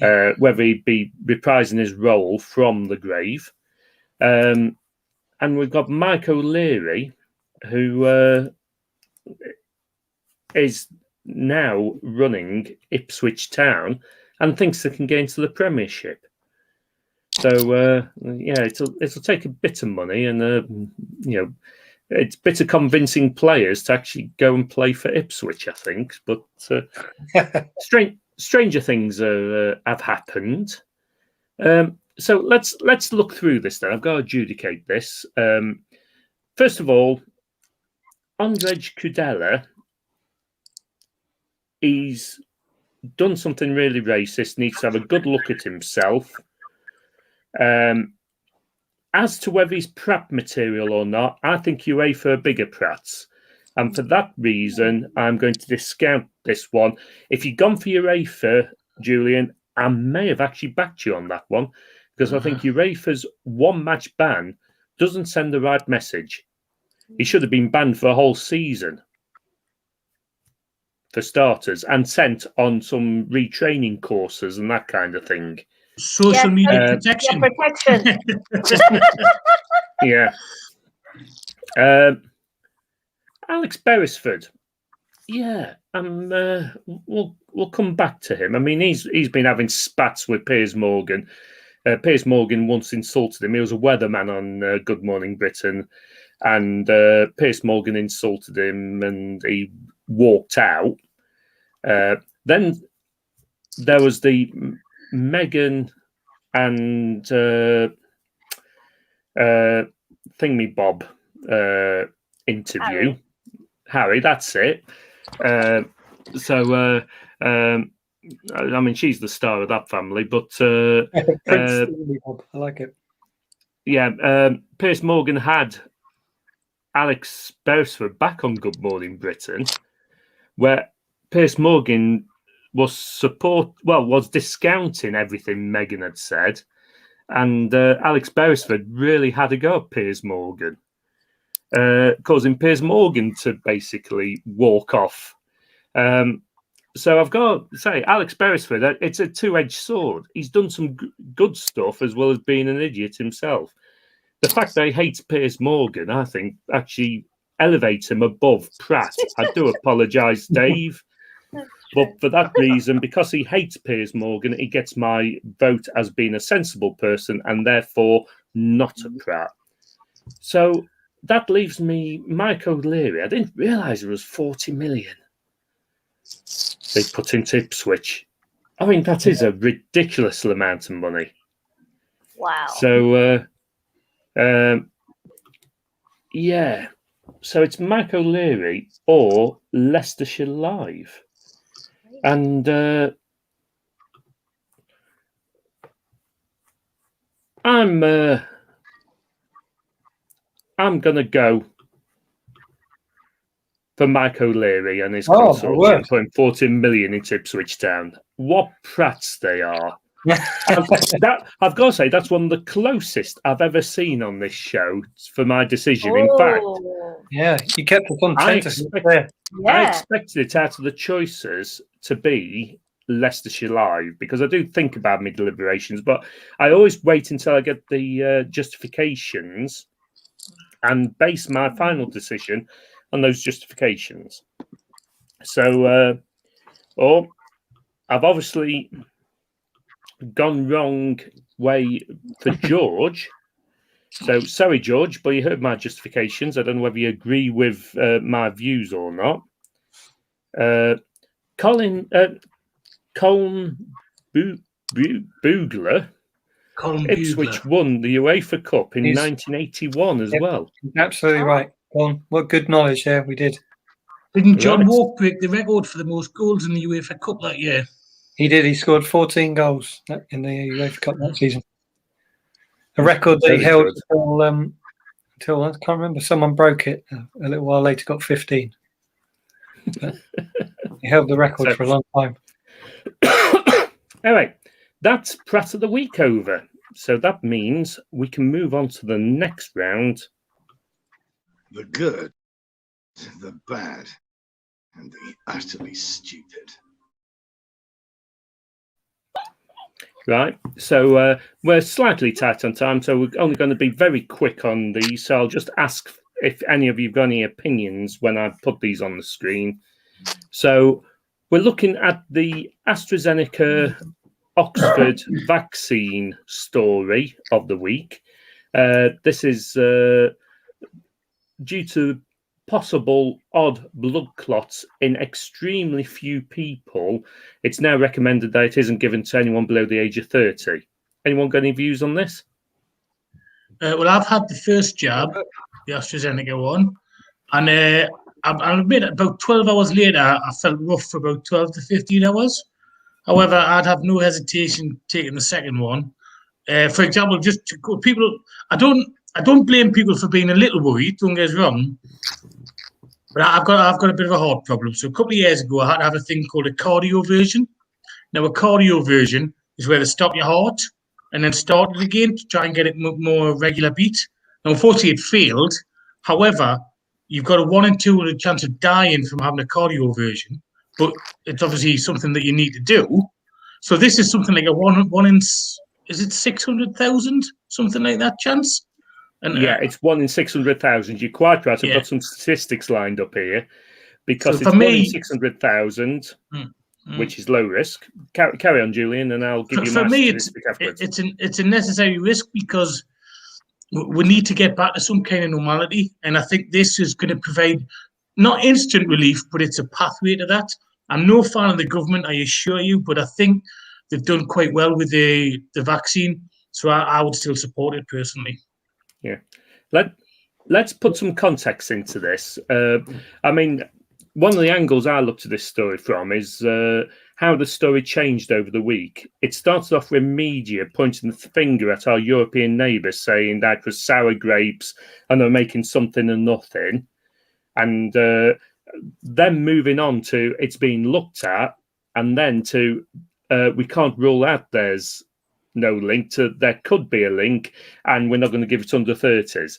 Whether he'd be reprising his role from the grave. And we've got Mike OLeary, who is now running Ipswich Town and thinks they can get into the Premiership. So, yeah, it'll take a bit of money and, it's a bit of convincing players to actually go and play for Ipswich, I think. But stranger things have happened. So let's look through this then. I've got to adjudicate this. First of all, Andrzej Kudela, he's done something really racist, needs to have a good look at himself. as to whether he's Pratt material or not, I think UEFA are bigger Pratts. And for that reason, I'm going to discount this one. If you'd gone for UEFA, Julian, I may have actually backed you on that one, because I think UEFA's one-match ban doesn't send the right message. He should have been banned for a whole season, for starters, and sent on some retraining courses and that kind of thing. Social media protection. Yeah. Alex Beresford. Yeah, we'll come back to him. I mean, he's been having spats with Piers Morgan. Piers Morgan once insulted him. He was a weatherman on Good Morning Britain, and Piers Morgan insulted him, and he walked out. Then there was the Meghan and Thingy Bob interview. Harry, that's it. I mean, she's the star of that family, but I like it. Yeah, Piers Morgan had Alex Beresford back on Good Morning Britain, where Piers Morgan was discounting everything Meghan had said, and Alex Beresford really had a go at Piers Morgan, causing Piers Morgan to basically walk off. So I've got to say, Alex Beresford, it's a two-edged sword. He's done some good stuff as well as being an idiot himself. The fact that he hates Piers Morgan, I think, actually elevates him above Pratt. I do apologise, Dave. But for that reason, because he hates Piers Morgan, he gets my vote as being a sensible person and therefore not a Pratt. So that leaves me Mike OLeary. I didn't realise it was 40 million they put into Ipswich. I mean, that is a ridiculous amount of money. Wow. So, yeah. So it's Mike OLeary or Leicestershire Live. And I'm going to go for Mike OLeary and his consortium putting 14 million into Ipswich Town. What prats they are. I've got to say, that's one of the closest I've ever seen on this show for my decision. In fact, yeah, you kept it on I expected it out of the choices to be Leicestershire Live, because I do think about my deliberations, but I always wait until I get the justifications and base my final decision on those justifications. So, I've obviously gone wrong way for George. So sorry, George, but you heard my justifications. I don't know whether you agree with my views or not. Colin Bugler. Ipswich won the UEFA Cup in 1981 as well. Absolutely right. Colin, what good knowledge there we did. Didn't John Walk break the record for the most goals in the UEFA Cup that year? He did. He scored 14 goals in the UEFA Cup that season. A record that he held until I can't remember. Someone broke it a little while later. Got 15. But he held the record for a long time. Anyway, that's Pratt of the Week over. So that means we can move on to the next round. The good, the bad, and the utterly stupid. Right, so we're slightly tight on time, so we're only going to be very quick on these. So I'll just ask if any of you have got any opinions when I put these on the screen. So we're looking at the AstraZeneca Oxford vaccine story of the week. This is due to possible odd blood clots in extremely few people. It's now recommended that it isn't given to anyone below the age of 30. Anyone got any views on this? Well, I've had the first jab, the AstraZeneca one, and I'll admit about 12 hours later, I felt rough for about 12 to 15 hours. However, I'd have no hesitation taking the second one. For example, just to go, people, I don't blame people for being a little worried. Don't get us wrong, but I've got a bit of a heart problem. So a couple of years ago, I had to have a thing called a cardioversion. Now, a cardioversion is where they stop your heart and then start it again to try and get it more regular beat. Now, unfortunately, it failed. However, you've got a 1 in 200 chance of dying from having a cardioversion, but it's obviously something that you need to do. So this is something like a one in, is it 600,000, something like that chance? And yeah, it's 1 in 600,000. You're quite right. I've Yeah. got some statistics lined up here because So it's for 1 in me- 600,000, which is low risk. Carry on, Julian, and I'll give you for my me, statistic afterwards. it's a necessary risk because we need to get back to some kind of normality, and I think this is going to provide not instant relief, but it's a pathway to that. I'm no fan of the government, I assure you, but I think they've done quite well with the vaccine, so I would still support it personally. Yeah, let's put some context into this. I mean, one of the angles I looked at this story from is how the story changed over the week. It started off with media pointing the finger at our European neighbours, saying that was sour grapes and they're making something of nothing, and then moving on to it's being looked at, and then to we can't rule out there's no link to there could be a link, and we're not going to give it under 30s.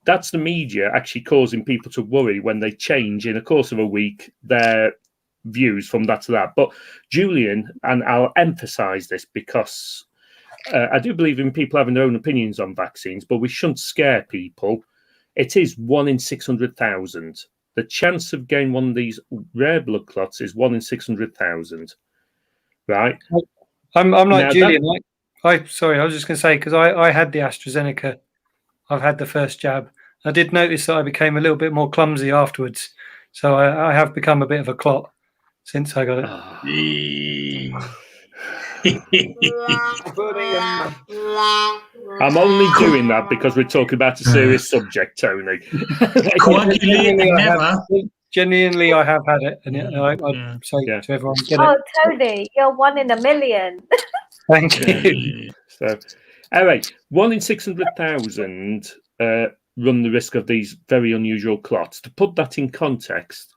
That's the media actually causing people to worry when they change in the course of a week their views from that to that. But Julian, and I'll emphasize this because I do believe in people having their own opinions on vaccines, but we shouldn't scare people. It is 1 in 600,000. The chance of getting one of these rare blood clots is 1 in 600,000. Right? I'm like Now Julian. Sorry, I was just going to say, because I had the AstraZeneca. I've had the first jab. I did notice that I became a little bit more clumsy afterwards. So I have become a bit of a clot since I got it. I'm only doing that because we're talking about a serious subject, Tony. Genuinely, I have had it, and I say to everyone, get it. Tony, you're 1 in a million. Thank you. So, anyway, 1 in 600,000 run the risk of these very unusual clots. To put that in context,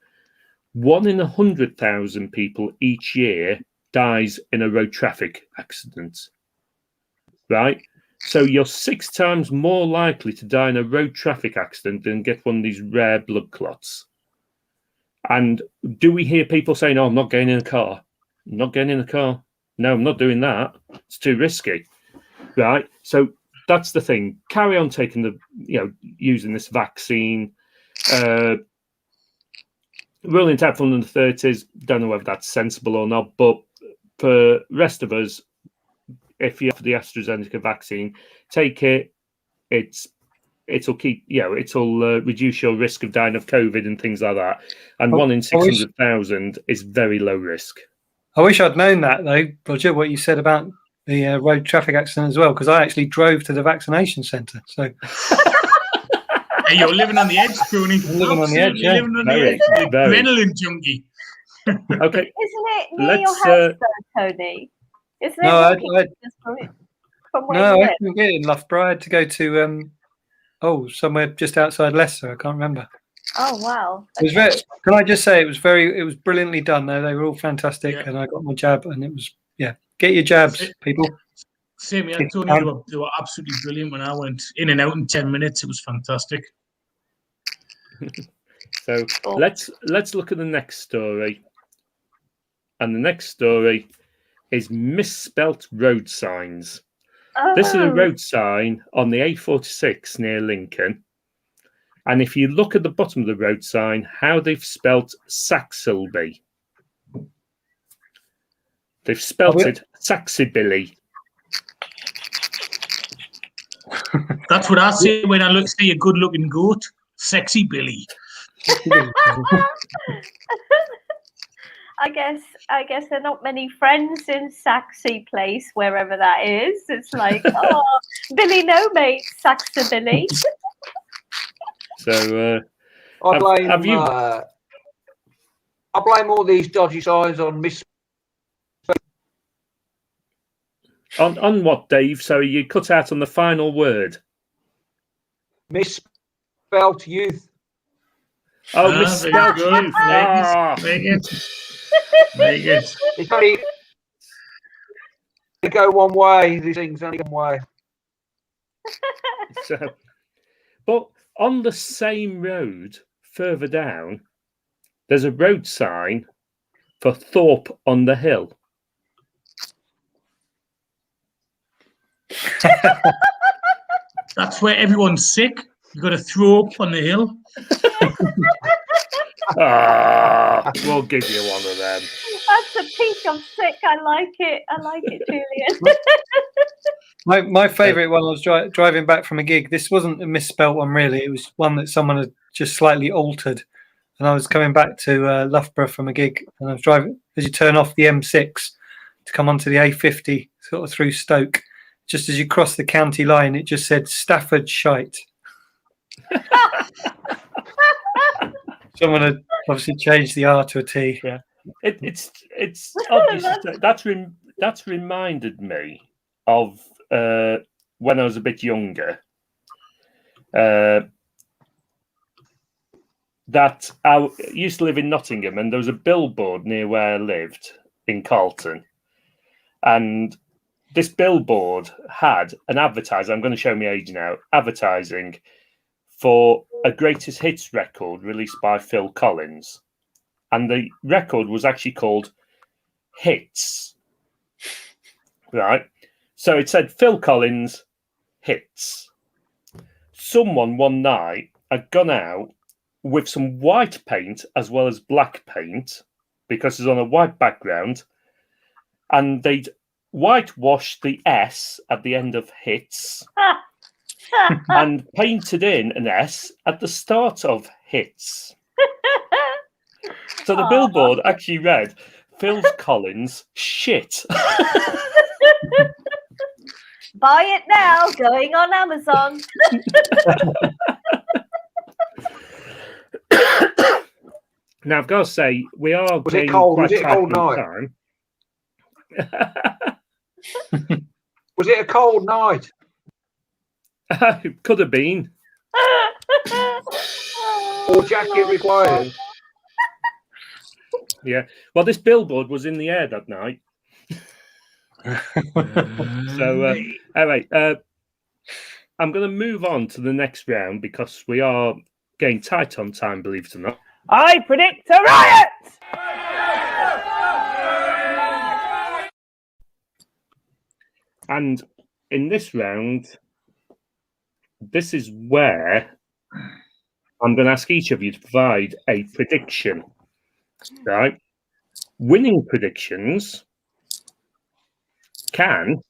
1 in 100,000 people each year dies in a road traffic accident. Right? So you're 6 times more likely to die in a road traffic accident than get one of these rare blood clots. And do we hear people saying, "Oh, I'm not getting in a car. I'm not getting in a car. No, I'm not doing that. It's too risky." Right? So that's the thing. Carry on taking using this vaccine. Ruling it out from under 30s. Don't know whether that's sensible or not. But for rest of us, if you have the AstraZeneca vaccine, take it. It'll keep, it'll reduce your risk of dying of COVID and things like that. And 1 in 600,000 is very low risk. I wish I'd known that, though, Roger, what you said about the road traffic accident as well, because I actually drove to the vaccination centre. So hey, you're living on the edge, Tony. Living on the edge, yeah. Living on the edge. Adrenaline junkie. Okay. Isn't it near your house, though, Tony? Isn't it? I couldn't get in Loughborough. I had to go to somewhere just outside Leicester. I can't remember. Oh wow! It was can I just say it was brilliantly done. Though they were all fantastic, and I got my jab, and it was get your jabs, people. Same here, Tony. They were absolutely brilliant when I went in and out in 10 minutes. It was fantastic. So let's look at the next story, and the next story is misspelt road signs. Oh. This is a road sign on the A46 near Lincoln. And if you look at the bottom of the road sign, how they've spelt Saxobilly. They've spelt it Saxobilly. That's what I say when I see a good-looking goat. Sexy Billy. I guess there are not many friends in Saxy Place, wherever that is. It's like, oh, Billy, no mate, Saxobilly. So I blame all these dodgy signs on On what, Dave? So you cut out on the final word. Misspelt youth. Oh, Very misspelled good. youth. Very good. Ah. Very good. Very good. It's only they go one way. These things only one way. So, but on the same road further down, there's a road sign for Thorpe on the Hill. That's where everyone's sick. You got to throw up on the hill. We'll give you one of them. That's the peak of sick. I like it. I like it, Julian. My favourite one, I was driving back from a gig. This wasn't a misspelt one, really. It was one that someone had just slightly altered. And I was coming back to Loughborough from a gig, and I was driving as you turn off the M6 to come onto the A50, sort of through Stoke. Just as you cross the county line, it just said Stafford shite. Someone had obviously changed the R to a T. Yeah, it's obviously that's reminded me of when I was a bit younger. That I used to live in Nottingham, and there was a billboard near where I lived in Carlton, and this billboard had an advertiser. I'm going to show my age now. Advertising for a greatest hits record released by Phil Collins, and the record was actually called Hits. Right, so it said Phil Collins Hits. Someone one night had gone out with some white paint as well as black paint, because it's on a white background, and they'd whitewashed the S at the end of Hits and painted in an S at the start of Hits. So the billboard actually read Phil Collins shit. Buy it now, going on Amazon. Now I've got to say, we are Was it getting cold? quite Was it a tight cold on night? time. Was it a cold night? Could have been. Or jacket required? Yeah. Well, this billboard was in the air that night. So, anyway, I'm going to move on to the next round because we are getting tight on time, believe it or not. I predict a riot! And in this round, this is where I'm going to ask each of you to provide a prediction. Right? Winning predictions can,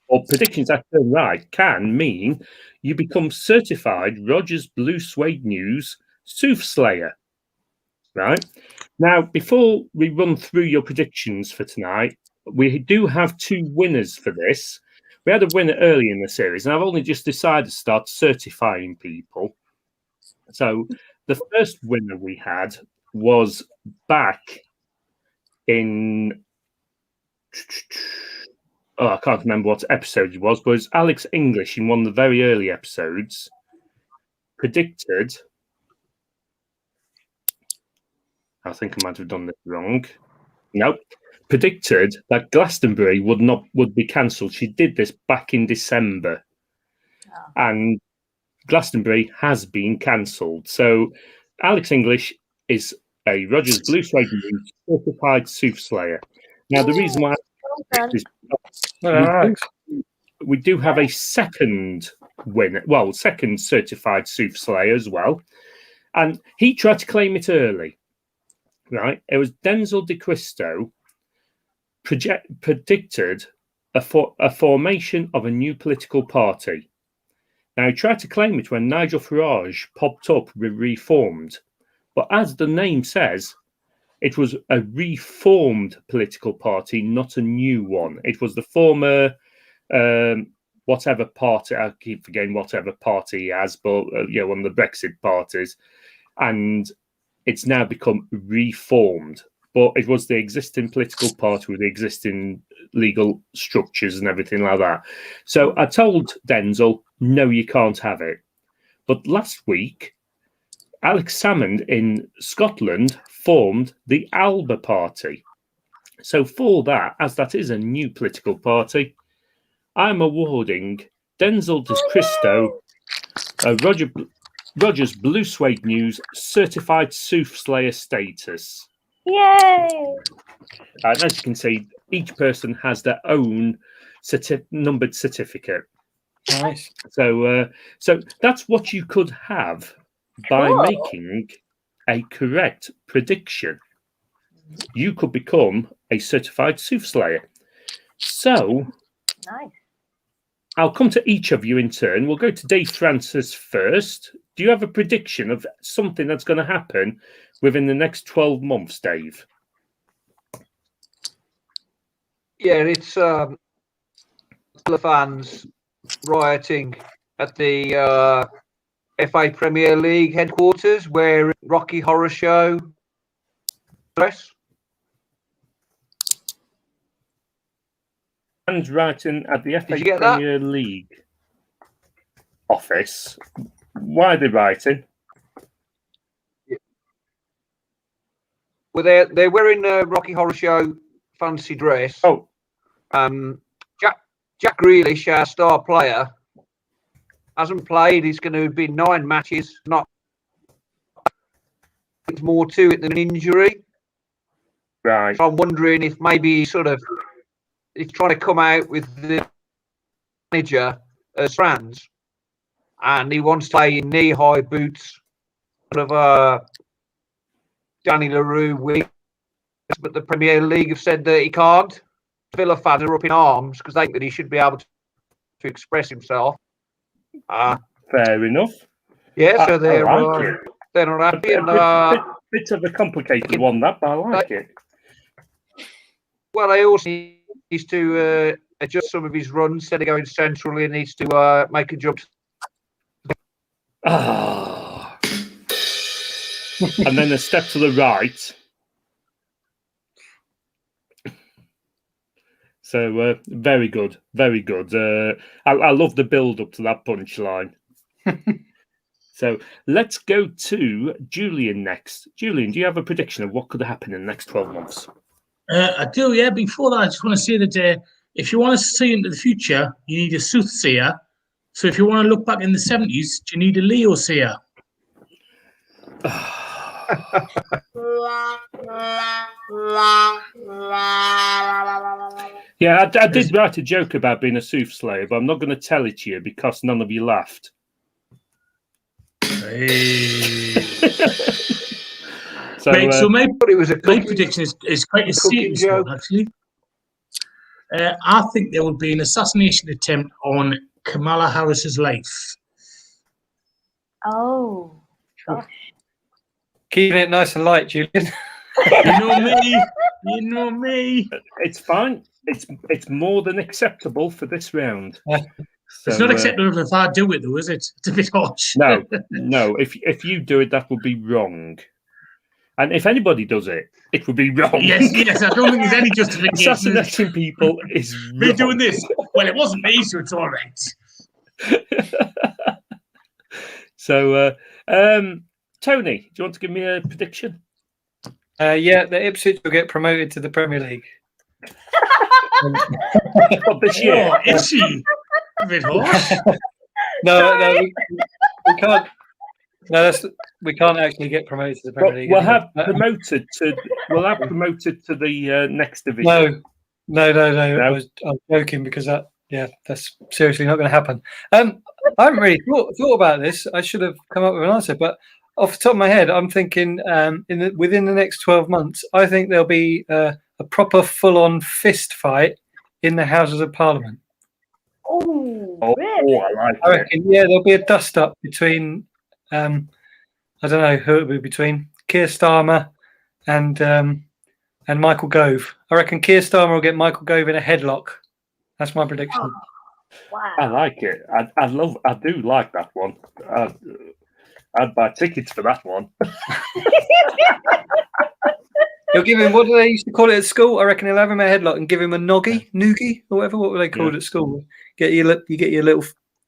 or predictions that turn right, can mean you become certified Rogers Blue Suede News Soothsayer. Right? Now, before we run through your predictions for tonight, we do have two winners for this. We had a winner early in the series, and I've only just decided to start certifying people. So the first winner we had was back in... I can't remember what episode it was, but it was Alex English in one of the very early episodes. Predicted... I think I might have done this wrong. Nope. Predicted that Glastonbury would be cancelled. She did this back in December, and Glastonbury has been cancelled. So Alex English is a Rogers Blue Suede News certified soothsayer. Now the reason why is we do have a second winner, well, second certified soothsayer as well, and he tried to claim it early. Right, it was Denzel De Cristo predicted a formation of a new political party. Now, he tried to claim it when Nigel Farage popped up with Reformed, but as the name says, it was a reformed political party, not a new one. It was the former whatever party, I keep forgetting whatever party he has, but one of the Brexit parties, and it's now become reformed. but it was the existing political party with the existing legal structures and everything like that. So I told Denzel, no, you can't have it. But last week, Alex Salmond in Scotland formed the Alba Party. So for that, as that is a new political party, I'm awarding Denzel de Cristo Roger's Blue Suede News certified soothsayer status. Yay! And as you can see, each person has their own numbered certificate. Nice. So that's what you could have by making a correct prediction. You could become a certified soothsayer. So Nice. I'll come to each of you in turn. We'll go to Dave Francis first. Do you have a prediction of something that's going to happen within the next 12 months, Dave? Yeah, it's the fans rioting at the FA Premier League headquarters where Rocky Horror Show press. And writing at the FA you get Premier League office. Why are they writing? Well, they're wearing a Rocky Horror Show fancy dress. Oh, Jack Grealish, our star player, hasn't played. He's going to be 9 matches. Not it's more to it than an injury. right. So I'm wondering if maybe he's trying to come out with the manager as friends, and he wants to play in knee-high boots, sort of Danny LaRue wing. But the Premier League have said that he can't. Villa fans are up in arms because they think that he should be able to express himself. Fair enough. Yeah, so they're like it. they're not happy. Bit of a complicated one, that, but I like it. Well, he also needs to adjust some of his runs. Instead of going centrally, he needs to make a jump. Ah. And then a step to the right. So very good, very good. I love the build up to that punchline. So let's go to Julian next. Julian, do you have a prediction of what could happen in the next 12 months? I do, yeah. Before that, I just want to say that if you want to see into the future, you need a soothsayer. So if you want to look back in the 70s, you need a Leo seer. Yeah, I did write a joke about being a soothsayer, but I'm not going to tell it to you because none of you laughed. Hey. So, So my cooking, prediction is quite a serious one, actually. I think there will be an assassination attempt on Kamala Harris's life. Oh, gosh. Keeping it nice and light, Julian. You know me. You know me. It's fine. It's more than acceptable for this round. So, it's not acceptable if I do it, though, is it? It's a bit harsh. No. If you do it, that would be wrong. And if anybody does it, it would be wrong. Yes. I don't think there's any justification. Assassinating people is me wrong. doing this. Well, it wasn't me, so it's all right. So, Tony, do you want to give me a prediction? Yeah, the Ipswich will get promoted to the Premier League. What, this year? Oh, Ishi. A bit harsh. No, we can't. No, we can't actually get promoted to the Premier League. We'll have promoted to the next division. No. I was joking because that's seriously not going to happen. I haven't really thought about this. I should have come up with an answer, but off the top of my head, I'm thinking within the next 12 months, I think there'll be a proper full-on fist fight in the Houses of Parliament. Oh, really? I like I reckon, yeah, there'll be a dust-up between, I don't know who it'll be between, Keir Starmer and Michael Gove. I reckon Keir Starmer will get Michael Gove in a headlock. That's my prediction. Oh, wow. I like it. I do like that one. I'd buy tickets for that one. He'll give him, what do they used to call it at school? I reckon he'll have him a headlock and give him a noogie, or whatever. What were they called at school? You get your little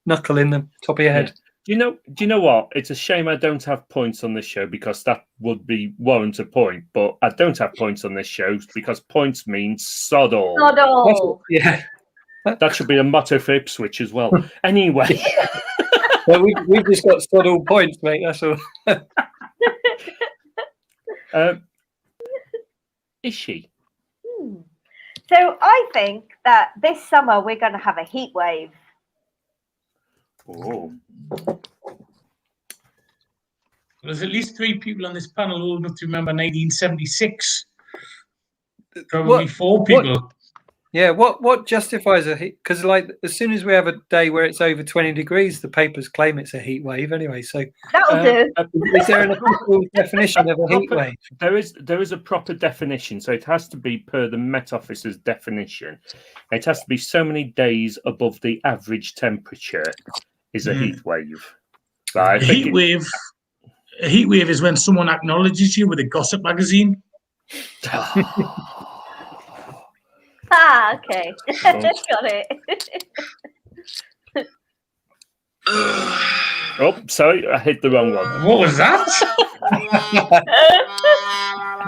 knuckle in the top of your head. Do you know what? It's a shame I don't have points on this show because that would be warrant a point. But I don't have points on this show because points means sod all. Sod all. Yeah. That should be a motto for Ipswich as well. Anyway. Well, we've just got sod all points, mate. That's all. Ishi. So I think that this summer we're going to have a heat wave. Oh. There's at least 3 people on this panel old enough to remember 1976. Probably 4 people. What justifies a heat? Because like as soon as we have a day where it's over 20 degrees, the papers claim it's a heat wave anyway. So That'll do. is there an official definition of a heat wave? There is a proper definition, so it has to be per the Met Office's definition. It has to be so many days above the average temperature is a heat wave. Right? A heat wave is when someone acknowledges you with a gossip magazine. Okay. Got it. Oh, sorry, I hit the wrong one. What was that?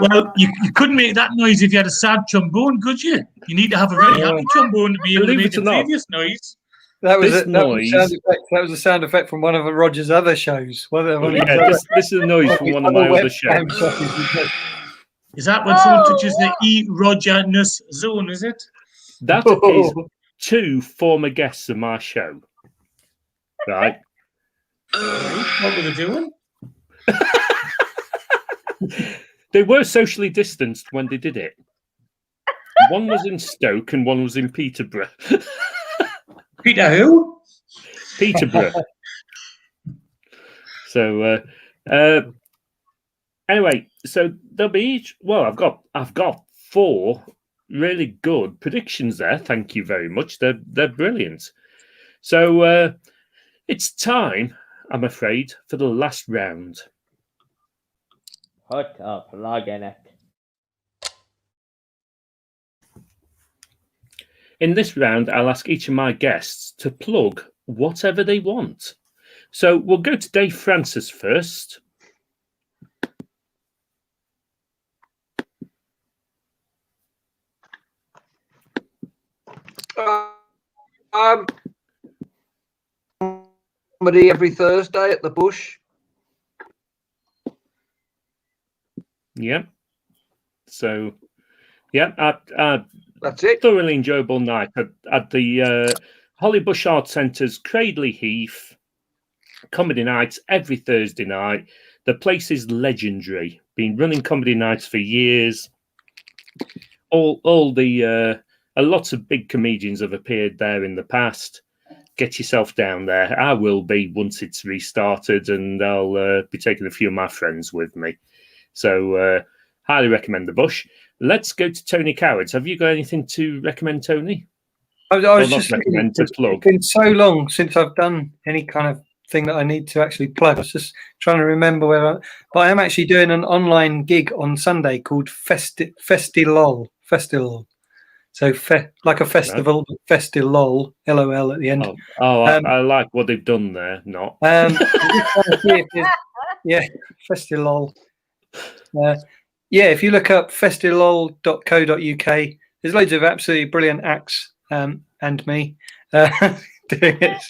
Well, you couldn't make that noise if you had a sad trombone, could you? You need to have a very happy trombone to be able to make the previous noise. That was That was a sound effect from one of Roger's other shows. This is a noise from one of my other shows. Is that when someone touches the erogenous zone, is it? That is 2 former guests of my show. Right. What were they doing? They were socially distanced when they did it. One was in Stoke and one was in Peterborough. Peter who? Peterborough. So anyway, so there'll be each. Well, I've got 4 really good predictions there. Thank you very much. They're brilliant. So it's time, I'm afraid, for the last round. Put a plug in it. In this round, I'll ask each of my guests to plug whatever they want. So we'll go to Dave Francis first. Comedy every Thursday at the Bush. Yeah. So, yeah, That's it. Thoroughly enjoyable night at the Hollybush Art Centre's Cradley Heath. Comedy nights every Thursday night. The place is legendary. Been running comedy nights for years. Lots of big comedians have appeared there in the past. Get yourself down there. I will be once it's restarted, and I'll be taking a few of my friends with me. So highly recommend the Bush. Let's go to Tony Cowards. Have you got anything to recommend, Tony? I was just recommend to plug. It's been so long since I've done any kind of thing that I need to actually plug. I was just trying to remember but I am actually doing an online gig on Sunday called Festilol. So like a festival, but Festilol, LOL at the end. I like what they've done there. Not. Festilol. If you look up festilol.co.uk, there's loads of absolutely brilliant acts and me doing it.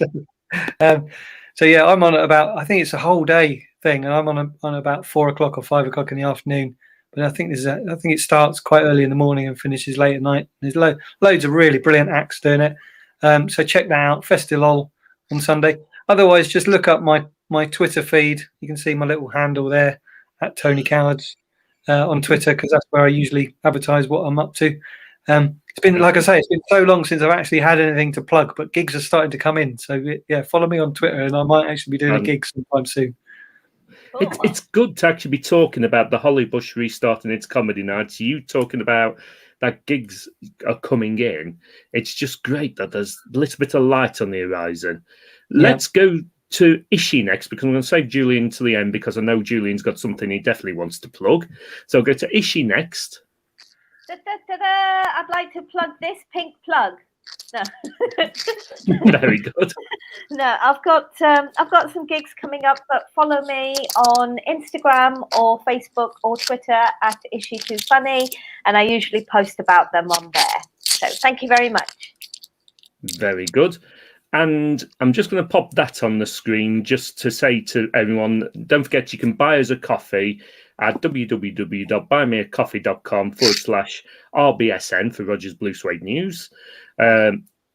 So I'm on at about, I think it's a whole day thing, and I'm on about 4 o'clock or 5 o'clock in the afternoon. But I think it starts quite early in the morning and finishes late at night. There's loads of really brilliant acts doing it. So check that out, Festilol on Sunday. Otherwise, just look up my Twitter feed. You can see my little handle there at Tony Cowards on Twitter, because that's where I usually advertise what I'm up to. It's been, like I say, it's been so long since I've actually had anything to plug, but gigs are starting to come in. So follow me on Twitter, and I might actually be doing a gig sometime soon. It's good to actually be talking about the Hollybush restarting its comedy nights. You talking about that gigs are coming in. It's just great that there's a little bit of light on the horizon. Let's go to Ishi next, because I'm going to save Julian to the end, because I know Julian's got something he definitely wants to plug. So I'll go to Ishi next. I'd like to plug this pink plug. No. Very good. No, I've got some gigs coming up, but follow me on Instagram or Facebook or Twitter at Ishi2Funny, and I usually post about them on there. So thank you very much. Very good. And I'm just going to pop that on the screen just to say to everyone, don't forget you can buy us a coffee at www.buymeacoffee.com/RBSN for Rogers Blue Suede News.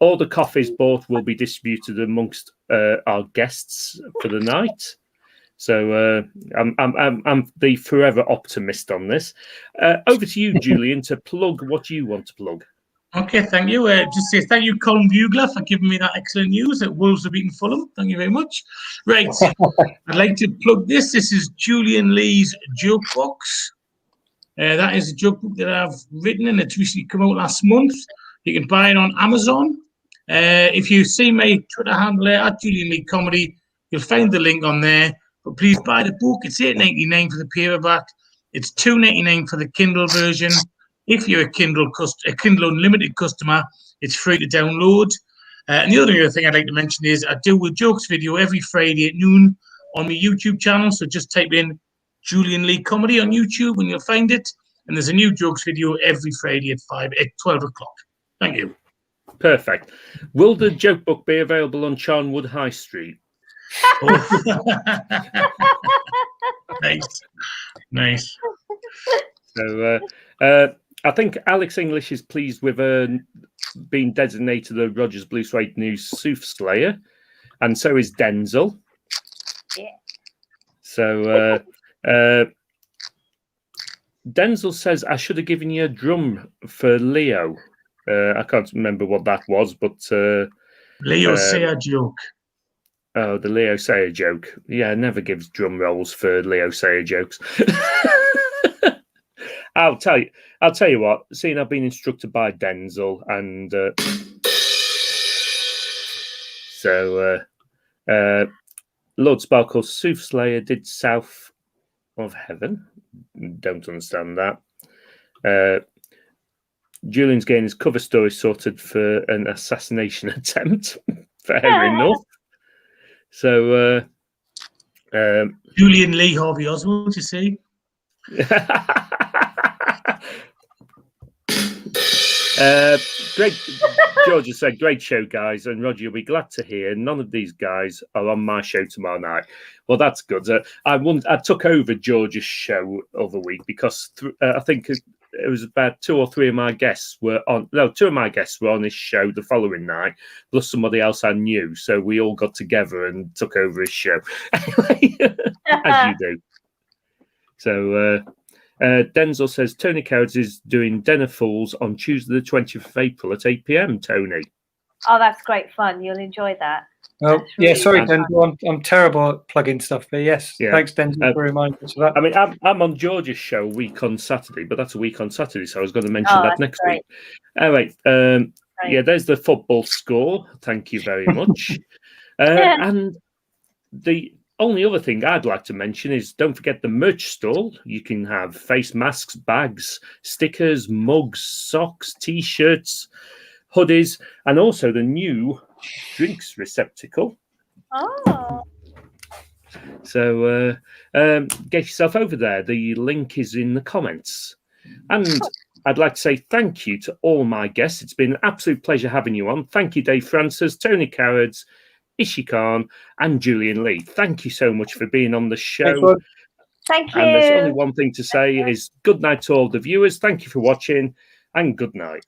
All the coffees bought will be distributed amongst our guests for the night. So I'm the forever optimist on this. Over to you, Julian, to plug what you want to plug. Okay, thank you. Just say thank you, Colin Bugler, for giving me that excellent news that Wolves have beaten Fulham. Thank you very much. Right, I'd like to plug this. This is Julian Lee's joke box. That is a joke book that I've written, and it's recently come out last month. You can buy it on Amazon. If you see my Twitter handle at Julian Lee Comedy, you'll find the link on there. But please buy the book. It's $8.99 for the paperback. It's $2.99 for the Kindle version. If you're a Kindle Unlimited customer, it's free to download. And the other thing I'd like to mention is I do a jokes video every Friday at noon on my YouTube channel. So just type in Julian Lee Comedy on YouTube and you'll find it. And there's a new jokes video every Friday at 12 o'clock. Thank you. Perfect. Will the joke book be available on Charnwood High Street? Oh. Nice. So I think Alex English is pleased with being designated the Rogers Blue Suede News Soothslayer, and so is Denzel. Yeah. So Denzel says I should have given you a drum for Leo. I can't remember what that was, but Leo say a joke. Oh, the Leo Sayer joke. Yeah, never gives drum rolls for Leo Sayer jokes. I'll tell you what. Seeing I've been instructed by Denzel, and so Lord Sparkle's Soothslayer did South of Heaven. Don't understand that. Julian's getting his cover story sorted for an assassination attempt. Fair enough. So Julian Lee Harvey Oswald, you see. Great. George has said, great show, guys. And Roger, you'll be glad to hear none of these guys are on my show tomorrow night. Well, that's good. I took over George's show other week because I think it was about 2 or 3 of my guests were on. No, 2 of my guests were on his show the following night, plus somebody else I knew. So we all got together and took over his show, as you do. So Denzel says Tony Cowds is doing Dinner Fools on Tuesday the 20th of April at 8 p.m. Tony. Oh, that's great fun. You'll enjoy that. Oh, yeah, really sorry, fun. Denzel. I'm terrible at plugging stuff, but yes, Yeah. thanks, Denzel, for reminding us of that. I mean, I'm on George's show a week on Saturday, but that's a week on Saturday, so I was going to mention that next week. All right. Yeah, there's the football score. Thank you very much. And the only other thing I'd like to mention is don't forget the merch stall. You can have face masks, bags, stickers, mugs, socks, T-shirts, hoodies, and also the new drinks receptacle. Oh. So get yourself over there. The link is in the comments. And I'd like to say thank you to all my guests. It's been an absolute pleasure having you on. Thank you, Dave Francis, Tony Cowards, Ishi Khan, and Julian Lee. Thank you so much for being on the show. Thank you. And there's only one thing to say is good night to all the viewers. Thank you for watching, and good night.